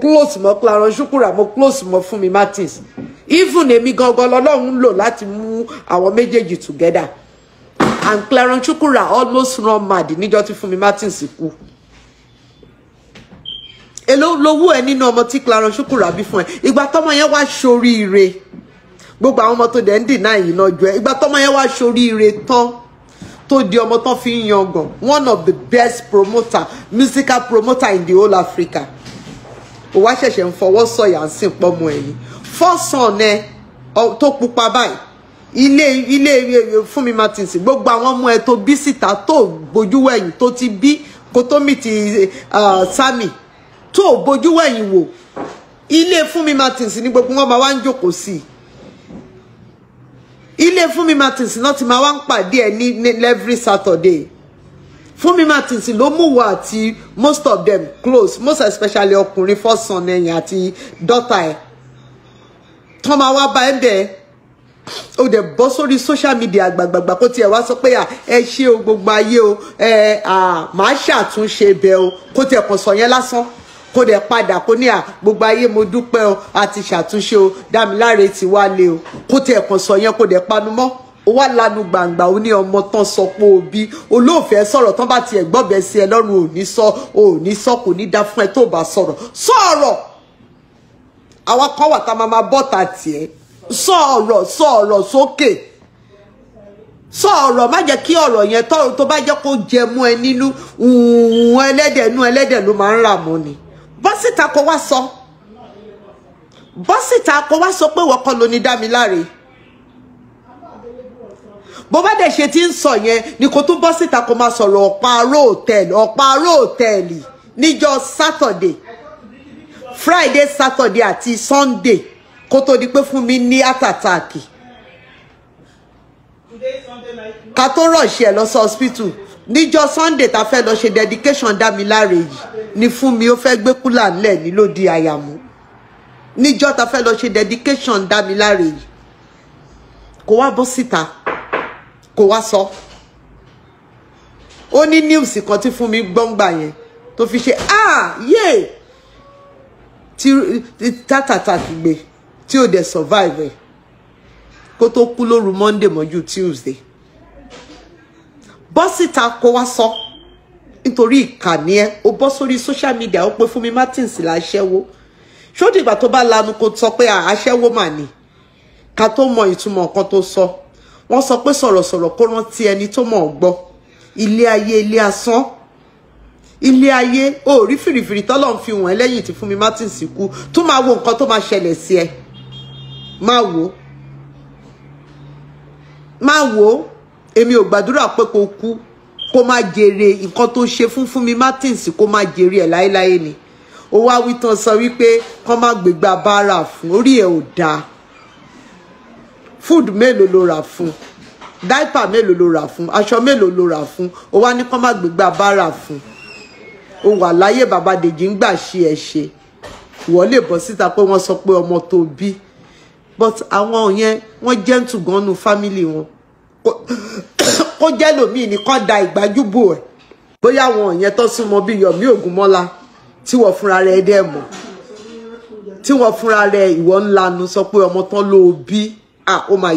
close mọ́ Clarence Shukura mo close mọ́ Funmi Martins even èmi gangan lọ́lọ́run lò láti mú àwọn méjèèjì together and Clarence Shukura almost run mad níjọ́ tí Funmi Martins kú èló lówó ẹ̀ nínú ọmọ tí Clarence Shukura bí fún ẹ ìgbà tọ́mọ yẹn wá ṣoríire gbogbo àwọn ọmọ tó dẹ̀ ń dìnnà yìí náà jọ ẹ ìgbà tọ́mọ yẹn wá ṣoríire tán tó di ọmọ tán fi ń yangàn one of the best musical promoter in the whole Africa ó wá ṣẹ̀ṣẹ̀ ń fọwọ́ sọ̀yà ń sìn pọ́mọ ẹ̀yìn fọ́sàn ẹ tó pupa báyìí ilé Funmi Martins gbogbo àwọn ọmọ ẹ tó bí síta tó bójú wẹ̀yìn tó ti bí kó tó mì ti Sami tó bójú wẹ̀yìn wò ilé Funmi Martins ní gbogbo wọn máa wá ń jókòó sí ilé Funmi Martins náà ti máa wá ń pàdé ẹ ní every Saturday. Funmi Martins ló mú wa àti most of them close, most especially ọkùnrin fọ́sàn ẹ̀yìn àti daughter ẹ̀ tó máa wá bá ẹ̀ bẹ́ẹ̀ ó dẹ̀ bọ́ sórí social media gbàgbàgbà kó tiẹ̀ wá sọ pé ẹ ṣe o gbogbo ayé o màá ṣàtúnṣe bẹ́ẹ̀ o kó tiẹ̀ kàn sọ yẹn lásán kó dẹ̀ padà kó ní gbogbo ayé mo dúpẹ́ o àti ṣàtúnṣe o Damilare ti wálé o kó tiẹ̀ kàn sọ yẹn kó dẹ̀ panu mọ́ ó wá lanu gbangba ó ní ọmọ tán sọ pé òbí olóòfẹ́ sọ̀rọ̀ tán bá tiẹ̀ gbọ́bẹ̀ sí ẹ lọ́rùn ò ní sọ kò ní dá fún ẹ tó bá sọ̀rọ̀ àwa kan wà tá máa bọ́ta tiẹ̀ sọ̀rọ̀ sókè sọ̀rọ̀ má jẹ́ kí ọ̀rọ̀ yẹn tó bá jẹ́ kó jẹ mú ẹ nínú ẹlẹ́dẹ̀ ló máa ń rà mọ́ ni bọ́ síta kó wá sọ pé wọ́n kọ́ ló ní Damilare bó bá dẹ̀ ṣe tí ń sọ yẹn ni kò tún bọ́ síta kó máa sọ̀rọ̀ ọ̀pá róòtẹ́ẹ̀lì níjọ́ Saturday Friday Saturday àti Sunday kó tó di pé Funmi ní àtàtàkì ká tó rọ̀ṣì ẹ̀ lọ sí hospital níjọ́ Sunday ta fẹ́ lọ ṣe dedication Damilare yìí ni Funmi ó fẹ́ gbé kúlà ńlẹ̀ ní lódì àyàmú níjọ́ ta fẹ́ lọ ṣe dedication Damilare yìí kó wá bọ́ síta kó wá sọ ó ní news kan tí Funmi gbọ́ngbà yẹn tó fi ṣe yé tí tátàtà gbé tí ó dẹ̀ survive ẹ̀ kó tó kú lóru Monday mọ́jú Tuesday bọ́ síta kó wá sọ nítorí ìkànnì ẹ ó bọ́ sórí social media ó pé Funmi Martins láṣẹ́wó ṣó dìgbà tó bá lanu kó sọ pé àṣẹ́wó mà ní ká tó mọ ìtumọ̀ nǹkan tó sọ wọ́n sọ pé sọ̀rọ̀sọ̀rọ̀ kó rántí ẹni tó mọ̀ gbọ́ ilé ayé ilé asán ilé ayé ó rí fìrìfìrì tọ́lọ̀ ń fi wọ̀n lẹ́yìn tí Funmi Martins kú tó máa wo nǹkan tó máa ṣẹlẹ̀ sí ẹ máa wò èmi ò gbàdúrà pé kó kú kó má jèrè nǹkan tó ṣe fún Funmi Martins kó má jèrè ẹ̀ láéláé ni ó wá wí tán sọ wípé kán má gbégbá báárà fún orí ẹ̀ ò dáa food mélòó ló rà fún diaper mélòó ló rà fún aṣọ mélòó ló rà fún ó wá ní kán má gbégbá báárà fún ó wà láyé bàbá Dèjì ń gbà ṣe ẹ ṣe wọ́n lè bọ́ síta pé wọ́n sọ pé ọmọ tó bí but àwọn yẹn wọ́n gentle gan nu family wọn kó jẹ́ lòmíì ní kán da ìgbájúbò ẹ̀ bóyá àwọn yẹn tó súnmọ́ bí Yọ̀mí Ògúnmọ́lá tí wọ́n fúnra rẹ̀ dẹ̀ mọ̀ tí wọ́n fúnra rẹ̀ ìwọ ńlanu sọ pé ọmọ tán ló bí ó máa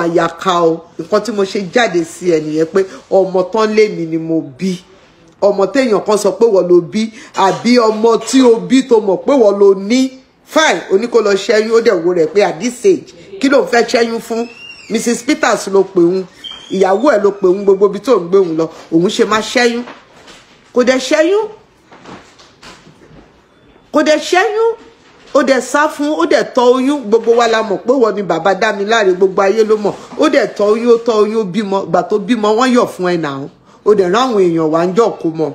yàká o nǹkan tí mo ṣe jáde sí ẹ nìyẹn pé ọmọ tán lèmi ni mo bí ọmọ téèyàn kan sọ pé wọ́n ló bí àbí ọmọ tí o bí tó mọ̀ pé wọ́n ló ní fine oníkó lọ ṣẹ́yún ó dẹ̀ wo rẹ̀ pé at this age kí ló ń fẹ́ ṣẹ́yún fún Mrs Peters ló pè òun ìyàwó ẹ̀ ló pè òun gbogbo ibi tó ń gbé òun lọ òun ṣe máa ṣẹ́yún kò dẹ̀ ṣẹ́yún ó dẹ̀ sá fún ó dẹ̀ tọ́ oyún gbogbo wa la mọ̀ pé wọ́n ni bàbá Damilare gbogbo ayé ló mọ̀ ó dẹ̀ tọ́ oyún ó bímọ gbà tó bímọ wọ́n yọ̀ fún ẹ náà ó dẹ̀ ráwọn èèyàn wá ń jọ kó mọ̀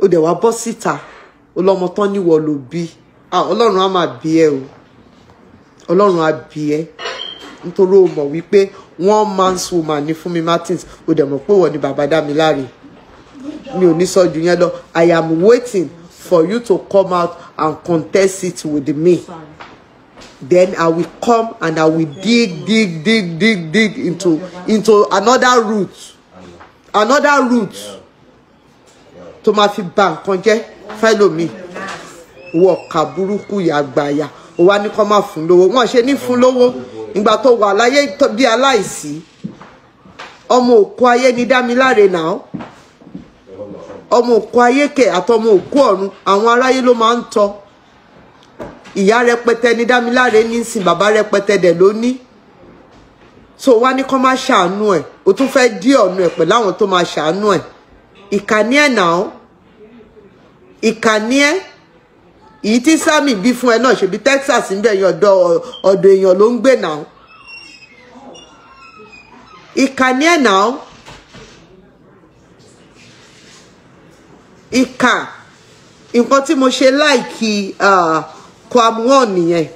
ó dẹ̀ wá bọ́ síta ọlọ́mọ tán níwọ̀ ló bí ọlọ́run á máa bí ẹ o ọlọ́run á bí ẹ nítorí ó mọ̀ wípé one man's woman ní Funmi Martins ó dẹ̀ mọ̀ pé wọ́n ni bàbá Damilare mi ò ní sọ jù yẹn lọ I am waiting for you to come out and contest it with me. Then I will come and I will dig into another route to ma fi ba nǹkan jẹ́ fẹ́lò mi wọ kaburuku ya gbaya ó wá ní kó má fún lówó wọ́n ṣe ní fún lówó ìgbà tó wà láyé bí aláìsí ọmọ òkú ayé ni Damilare náà ọmọ òkú ayé kẹ àtọmọ òkú ọ̀run àwọn aráyé ló máa ń tọ́ ìyá rẹpẹtẹ ní Damilare ní sìn bàbá rẹpẹtẹ dẹ̀ ló ní so wá ní kó má ṣàánú ẹ̀ ó tún fẹ́ dí ọ̀nà ẹ̀ pẹ̀lú àwọn tó máa ṣàánú ẹ̀ ìkànnì ẹ̀ náà ìkànnì ẹ èyí tí Sammy bí fún ẹ náà ṣe bí Texas ń bẹ yan ọ̀dọ̀ èèyàn ló ń gbé náà ìkànnì ẹ náà ìkà nǹkan tí mo ṣe láìkí kwamwon nìyẹn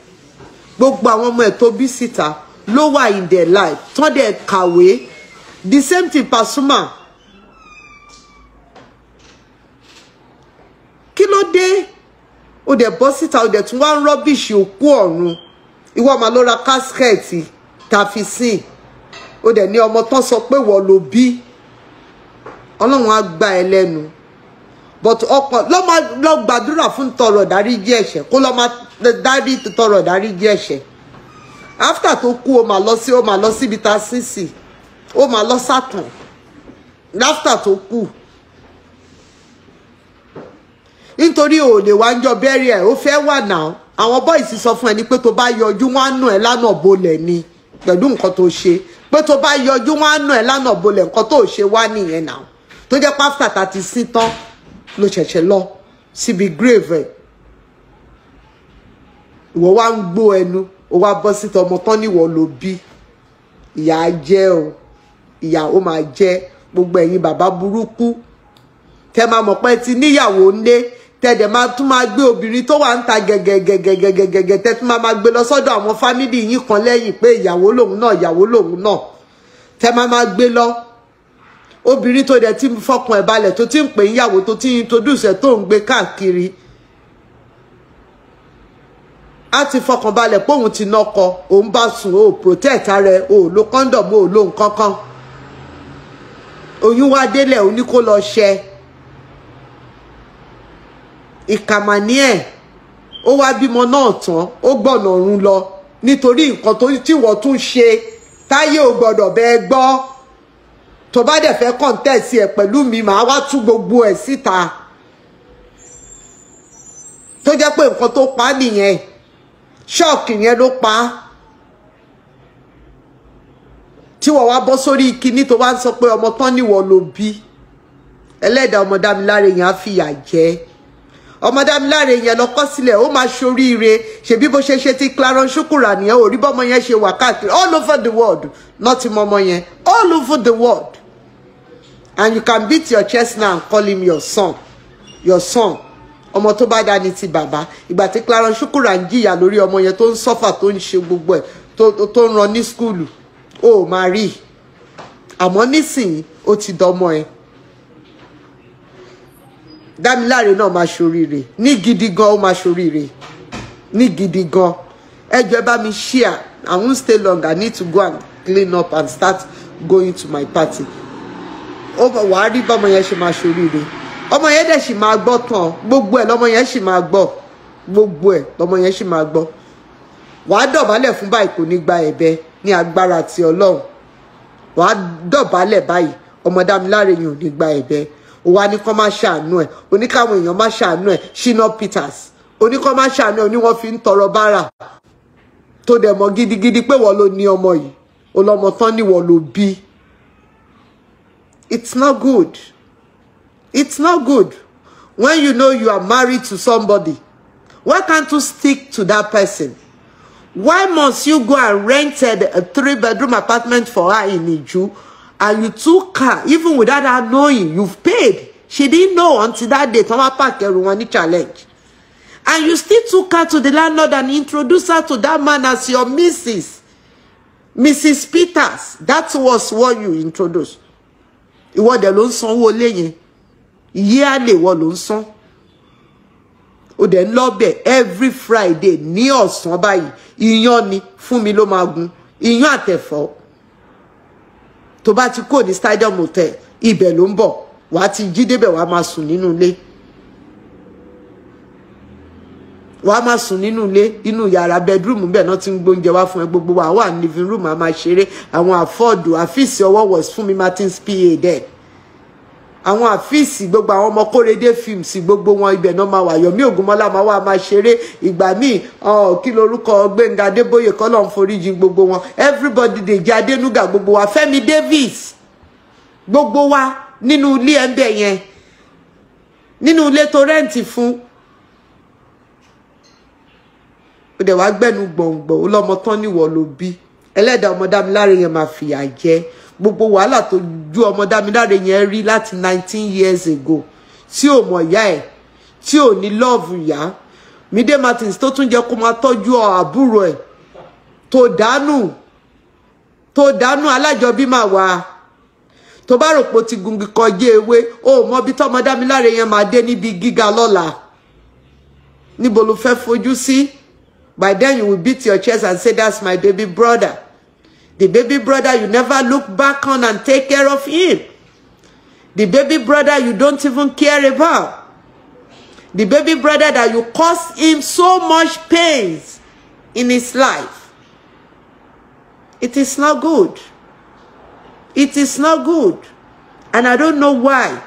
gbogbo àwọn ọmọ ẹ tó bí síta ló wà in their life tán dẹ̀ kàwé the same thing Pasuma kí ló dé ó dẹ̀ bọ́ síta ó dẹ̀ tún wá ń rọ́bìṣì òkú ọ̀run ìwọ máa lọ ra kásikẹ́ẹ̀tì tàfi sìn ó dẹ̀ ní ọmọ tán sọ pé wọ́n ló bí Ọlọ́run á gbà ẹ́ lẹ́nu but ọkọ lọ gbàdúrà fún tọrọ dáríjì ẹ̀ṣẹ̀ kó lọ máa tọrọ dáríjì ẹ̀ṣẹ̀ after tó kú ó máa lọ síbi tá sísì ó máa lọ sátàn after tó kú nítorí ò lè wá ń jọ bẹ́rí ẹ̀ ó fẹ́ wà náà àwọn bọ́ìsì sọ fún ẹni pé tó bá yọjú wọn á nù ẹ́ lánàá bolẹ̀ ni pẹ̀lú nǹkan tó ṣe pé tó bá yọjú wọn á nù ẹ́ lánàá bolẹ̀ nǹkan tó ṣe wá nìyẹn náà tó jẹ́ pásítà tá ti sí tán ló ṣẹ̀ṣẹ̀ lọ síbi grave ẹ̀ ìwọ wá ń gbó ẹnu ó wá bọ́ síta ọmọ tán níwọ̀ ló bí ìyà á jẹ́ o ìyà ó máa jẹ́ gbogbo ẹ̀yin bàbá burúkú tẹ́ máa mọ̀ pé ti níyàwó ńlé tẹ́dẹ̀ máa tún máa gbé obìnrin tó wà ń ta gẹ̀gẹ̀gẹ̀gẹ̀gẹ̀gẹ̀ tẹ́ tún máa gbé lọ sọ́dọ̀ àwọn fámìlì yín kan lẹ́yìn pé ìyàwó lòun náà tẹ́ máa gbé lọ obìnrin tó dẹ̀ ti fọkàn ẹ̀ balẹ̀ tó ti ń pè ìyàwó tó ti introduce ẹ̀ tó ń gbé káàkiri á ti fọkàn balẹ̀ pé òun ti nọkọ òun bá sùn ó protect ara ẹ̀ ó lo condom ó lo nǹkan kan oyún wá délẹ̀ ó ní kó lọ ṣẹ ìkàmàní ẹ̀ ó wá bímọ náà tán ó gbọ̀nà ọ̀run lọ nítorí nǹkan tí wọ́n tún ṣe táyé ò gbọ́dọ̀ bẹ́ẹ̀ gbọ́ tó bá dẹ̀ fẹ́ kọ́ńtẹ́ẹ̀sì ẹ̀ pẹ̀lú mi màá wá tú gbogbo ẹ̀ síta tó jẹ́ pé nǹkan tó pa á nìyẹn ṣọ́ọ̀kì yẹn ló pa á tí wọ́n wá bọ́ sórí kinní tó wá ń sọ pé ọmọ tán níwọ̀ ló bí ẹlẹ́dàá ọmọ Damilare yẹn á fìyà jẹ ọmọ Damilare yẹn lọ kọ́ sílẹ̀ ó máa ṣoríire ṣebí bó ṣe ti Clarence Shukura nìyẹn ò rí bọ́mọ yẹn ṣe wà káàkiri all over the world not mọ́mọ yẹn all over the world and you can beat your chest now and call him your son ọmọ tó bá dání ti bàbá ìgbà tí Clarence Shukura ń jìyà lórí ọmọ yẹn tó ń sọ́fà tó ń ṣe gbogbo ẹ̀ tó ń ran ní skúlù ó máa rí àmọ́ nísìnyí ó ti dọmọ ẹ̀ Damilare náà máa ṣoríire ní gidi gan ó máa ṣoríire ní gidi gan ẹjọ́ ẹ bá mi share I won't stay long I need to go and clean up and start going to my party ó wàá rí bọ́mọ yẹn ṣe máa ṣoríire ọmọ yẹn dẹ̀ sì máa gbọ́ tán gbogbo ẹ̀ lọ́mọ yẹn sì máa gbọ́ gbogbo ẹ̀ lọ́mọ yẹn sì máa gbọ́ wàá dọ̀bálẹ̀ fún báyìí kò ní gba ẹ̀bẹ̀ ní agbára ti Ọlọ́run wàá dọ̀bálẹ̀ báyìí ọmọ Damilare yìí ò ní gba ẹ̀bẹ̀ ó wá ní kó má ṣàánú ẹ̀ oníkàwọn èèyàn má ṣàánú ẹ̀ Shina Peters oníkó má ṣàánú ẹ̀ oní wọ́n fi ń tọrọ bára tó dẹ̀ mọ̀ gidigidi pé wọ́n ló ní ọmọ yìí ọlọ́mọ tán ní wọ́n ló bí it's not good. It's not good when you know you are married to somebody. Why can't you stick to that person? Why must you go and rented a 3-bedroom apartment for her in Juju and you took her even without her knowing? You've paid. She didn't know until that day. Tama Park everyone challenge. And you still took her to the landlord and introduced her to that man as your Mrs. Peters. That was what you introduced. Ìwọ dẹ̀ ló ń sanwó lé yẹn. Yearly wọ́n ló ń san. Ó dẹ̀ ń lọ́bẹ̀ every Friday ní ọ̀sán báyìí. Iyán ni Funmi ló máa gun. Iyán àtẹ̀fọ́. Tó bá ti kó ní Stadium Hotel, ibẹ̀ ló ń bọ̀. Wàá ti jí débẹ̀ wàá máa sùn nínú ilé. Wàá máa sùn nínú ilé, inú yàrá bedroom bẹ́ẹ̀ náà ti ń gbóúnjẹ wá fún ẹ gbogbo wa wà ní living room a máa ṣeré. Àwọn àfọ́ọ̀dù àfíìsì ọwọ́ was Funmi Martins PA there. Àwọn àfíìsì gbogbo àwọn ọmọ Kórèdé films gbogbo wọn ibẹ̀ náà máa wà Yomi Ògúnmọ́lá máa wà máa ṣeré ìgbà míì kí lorúkọ Gbénga Adébóyè kọ́lọ́run foríjì gbogbo wọn everybody Dèjì Adénúgà gbogbo wa Fẹ́mi Davis gbogbo wa nínú ilé ẹ̀ńbẹ̀ yẹn nínú ilé tó rẹ́ǹtì fún ó dẹ̀ wá gbẹ́nu gbọ̀ngbọ̀n ó lọ́mọ tán níwọ̀ ló bí ẹlẹ́dàá ọmọ Damilare yẹn máa fìyà jẹ gbogbo wàhálà tó ju ọmọ Damilare yẹn rí láti 19 years ago tí ò mọ̀ ìyá ẹ̀ tí ò ní lọ́ọ̀fù ìyá Funmi Martins tó tún jẹ́ kó máa tọ́jú àbúrò ẹ̀ tó dánú alájọbí máa wà tó bá rò pé ó ti gungi kọjá ewé ó mọ bí tọ́mọ Damilare yẹn máa dé níbi gíga lọ́la níbo ló fẹ́ fojú sí. By then you will beat your chest and say that's my baby brother. The baby brother you never look back on and take care of him. The baby brother you don't even care about. The baby brother that you caused him so much pains in his life. It is not good. It is not good. And I don't know why.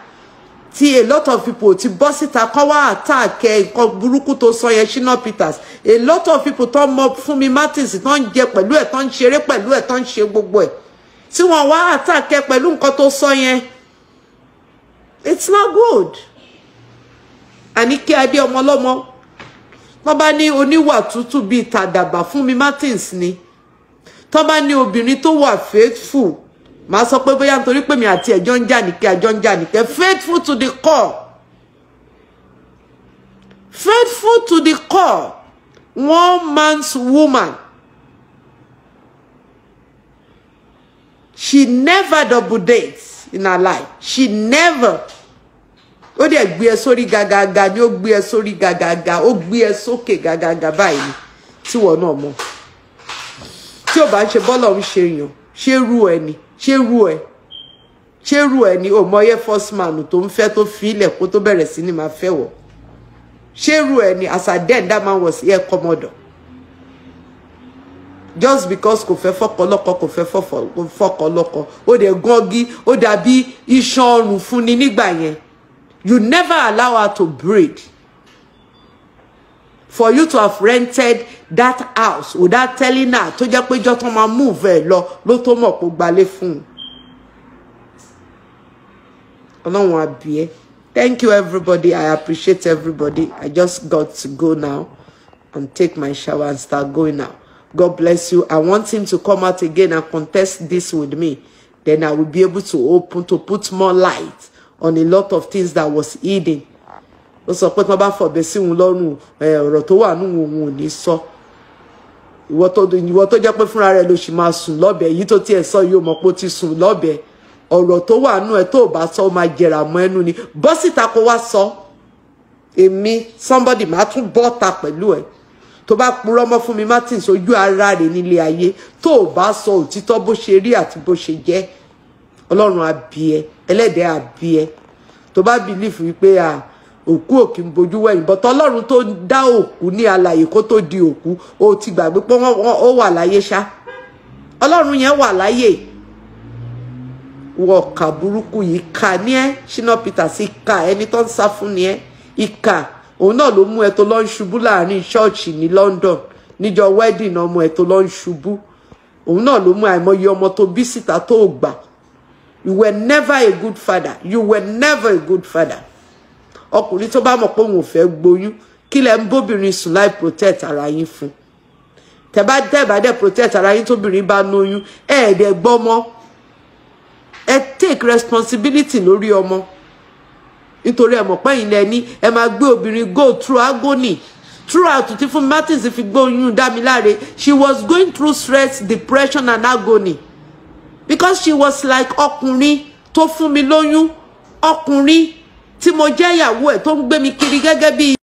See, a lot of people ti bọ́ síta kọ́ wá attack nǹkan burúkú tó sọ yẹn Shina Peters. A lot of people tó mọ Funmi Martins tó ń jẹ pẹ̀lú ẹ̀ tó ń ṣeré pẹ̀lú ẹ̀ tó ń ṣe gbogbo ẹ̀. Tí wọ́n wá attack pẹ̀lú nǹkan tó sọ yẹn. It's not good. Àní kí adé ọmọ lọ́mọ. Tó bá ní oníwà tútù bíi tàdàbà Funmi Martins ni. Tó bá ní obìnrin tó wà faithful. Màá sọ pé bóyá nítorí pé mi àti ẹjọ́ ń jà nìkẹ́ àjọ ń jà nìkẹ́ faithful to the core. Faithful to the core. One man's woman. She never double dates in her life. She never. Ó dẹ̀ gbé ẹ sórí gàgàgà ni ó gbé ẹ sórí gàgàgà ó gbé ẹ sókè gàgàgà báyìí tí wọ́n náà mọ̀. Tí ó bá ń ṣe bọ́lọ̀ ń ṣe èèyàn ṣé rú ẹ ni. Ṣé rú ẹ ni o mọ Air Force man tó ń fẹ́ tó fi ilẹ̀ kó tó bẹ̀rẹ̀ sí ni máa fẹ́ wọ̀. Ṣé rú ẹ ni as at then that man was Air Commodore. Just because kò fẹ́ fọ́kọlọ́kọ kò fẹ́ fọ́kọlọ́kọ ó dẹ̀ gọ́gí ó dàbí iṣan ọrùn fún ni nígbà yẹn. You never allow her to breed. For you to have rented that house without telling her tó jẹ́ pé jọ́ tó máa move ẹ̀ lọ ló tó mọ̀ kó gbalé fún un. Ọlọ́run àbí ẹ. Thank you everybody. I appreciate everybody. I just got to go now and take my shower and start going now. God bless you. I want him to come out again and contest this with me. Then I will be able to put more light on a lot of things that was hidden. Ó sọ pé tí wọ́n bá fọ̀bẹ sí òun lọ́rùn ọ̀rọ̀ tó wà nínú òun ò ní sọ. Ìwọ tó jẹ́ pé fúnra rẹ̀ ló sì máa sùn lọ́bẹ̀ èyí tó tiẹ̀ sọ yóò mọ̀ pé ó ti sùn lọ́bẹ̀ ọ̀rọ̀ tó wà nínú ẹ̀ tó bá sọ ó máa jẹrà mọ́ ẹnu ni bọ́ síta kó wá sọ èmi somebody máa tún bọ́ ta pẹ̀lú ẹ̀ tó bá purọ́ mọ́ Funmi Martins ojú ara rẹ̀ nílé ayé tó bá sọ òtítọ́ bó ṣe rí àti bó ṣe jẹ́ Ọlọ́run á bí ẹ ẹlẹ́dẹ̀ á bí ẹ tó bá believe wípé òkú òkì ń bojú wẹ̀yìn but Ọlọ́run tó dá òkú ní alààyè kó tó di òkú ó ti gbàgbé pé ó wà láyé ṣá Ọlọ́run yẹn wà láyé wọ ọ̀kà burúkú yìí kà ní ẹ Shina Peters ìkà ẹni tó ń sá fún ni ẹ ìkà òun náà ló mú ẹ tó lọ ń ṣubú láàrin ṣọ́ọ̀ṣì ní London níjọ́ wedding ọmọ ẹ tó lọ ń ṣubú òun náà ló mú àìmọye ọmọ tó bí síta tó gbà. You were never a good father. You were never a good father. Ọkùnrin tó bá mọ̀ pé òun ò fẹ́ gboyún kí lẹ ń bóbìnrin sùn láì protect ara yín fún. Tẹ́ bá dẹ̀ protect ara yín tóbìnrin bá lóyún dẹ̀ gbọ́mọ. Ẹ take responsibility lórí ọmọ. Nítorí ẹ mọ̀ pé ẹ̀yin lẹ ní ẹ máa gbé obìnrin go through agony. Throughout tí Funmi Martins fi gbóyún Damilare, she was going through stress, depression and agony. Because she was like ọkùnrin tó fún mi lóyún, ọkùnrin tí mo jẹ́ ìyàwó ẹ̀ tó ń gbé mi kiri gẹ́gẹ́ bí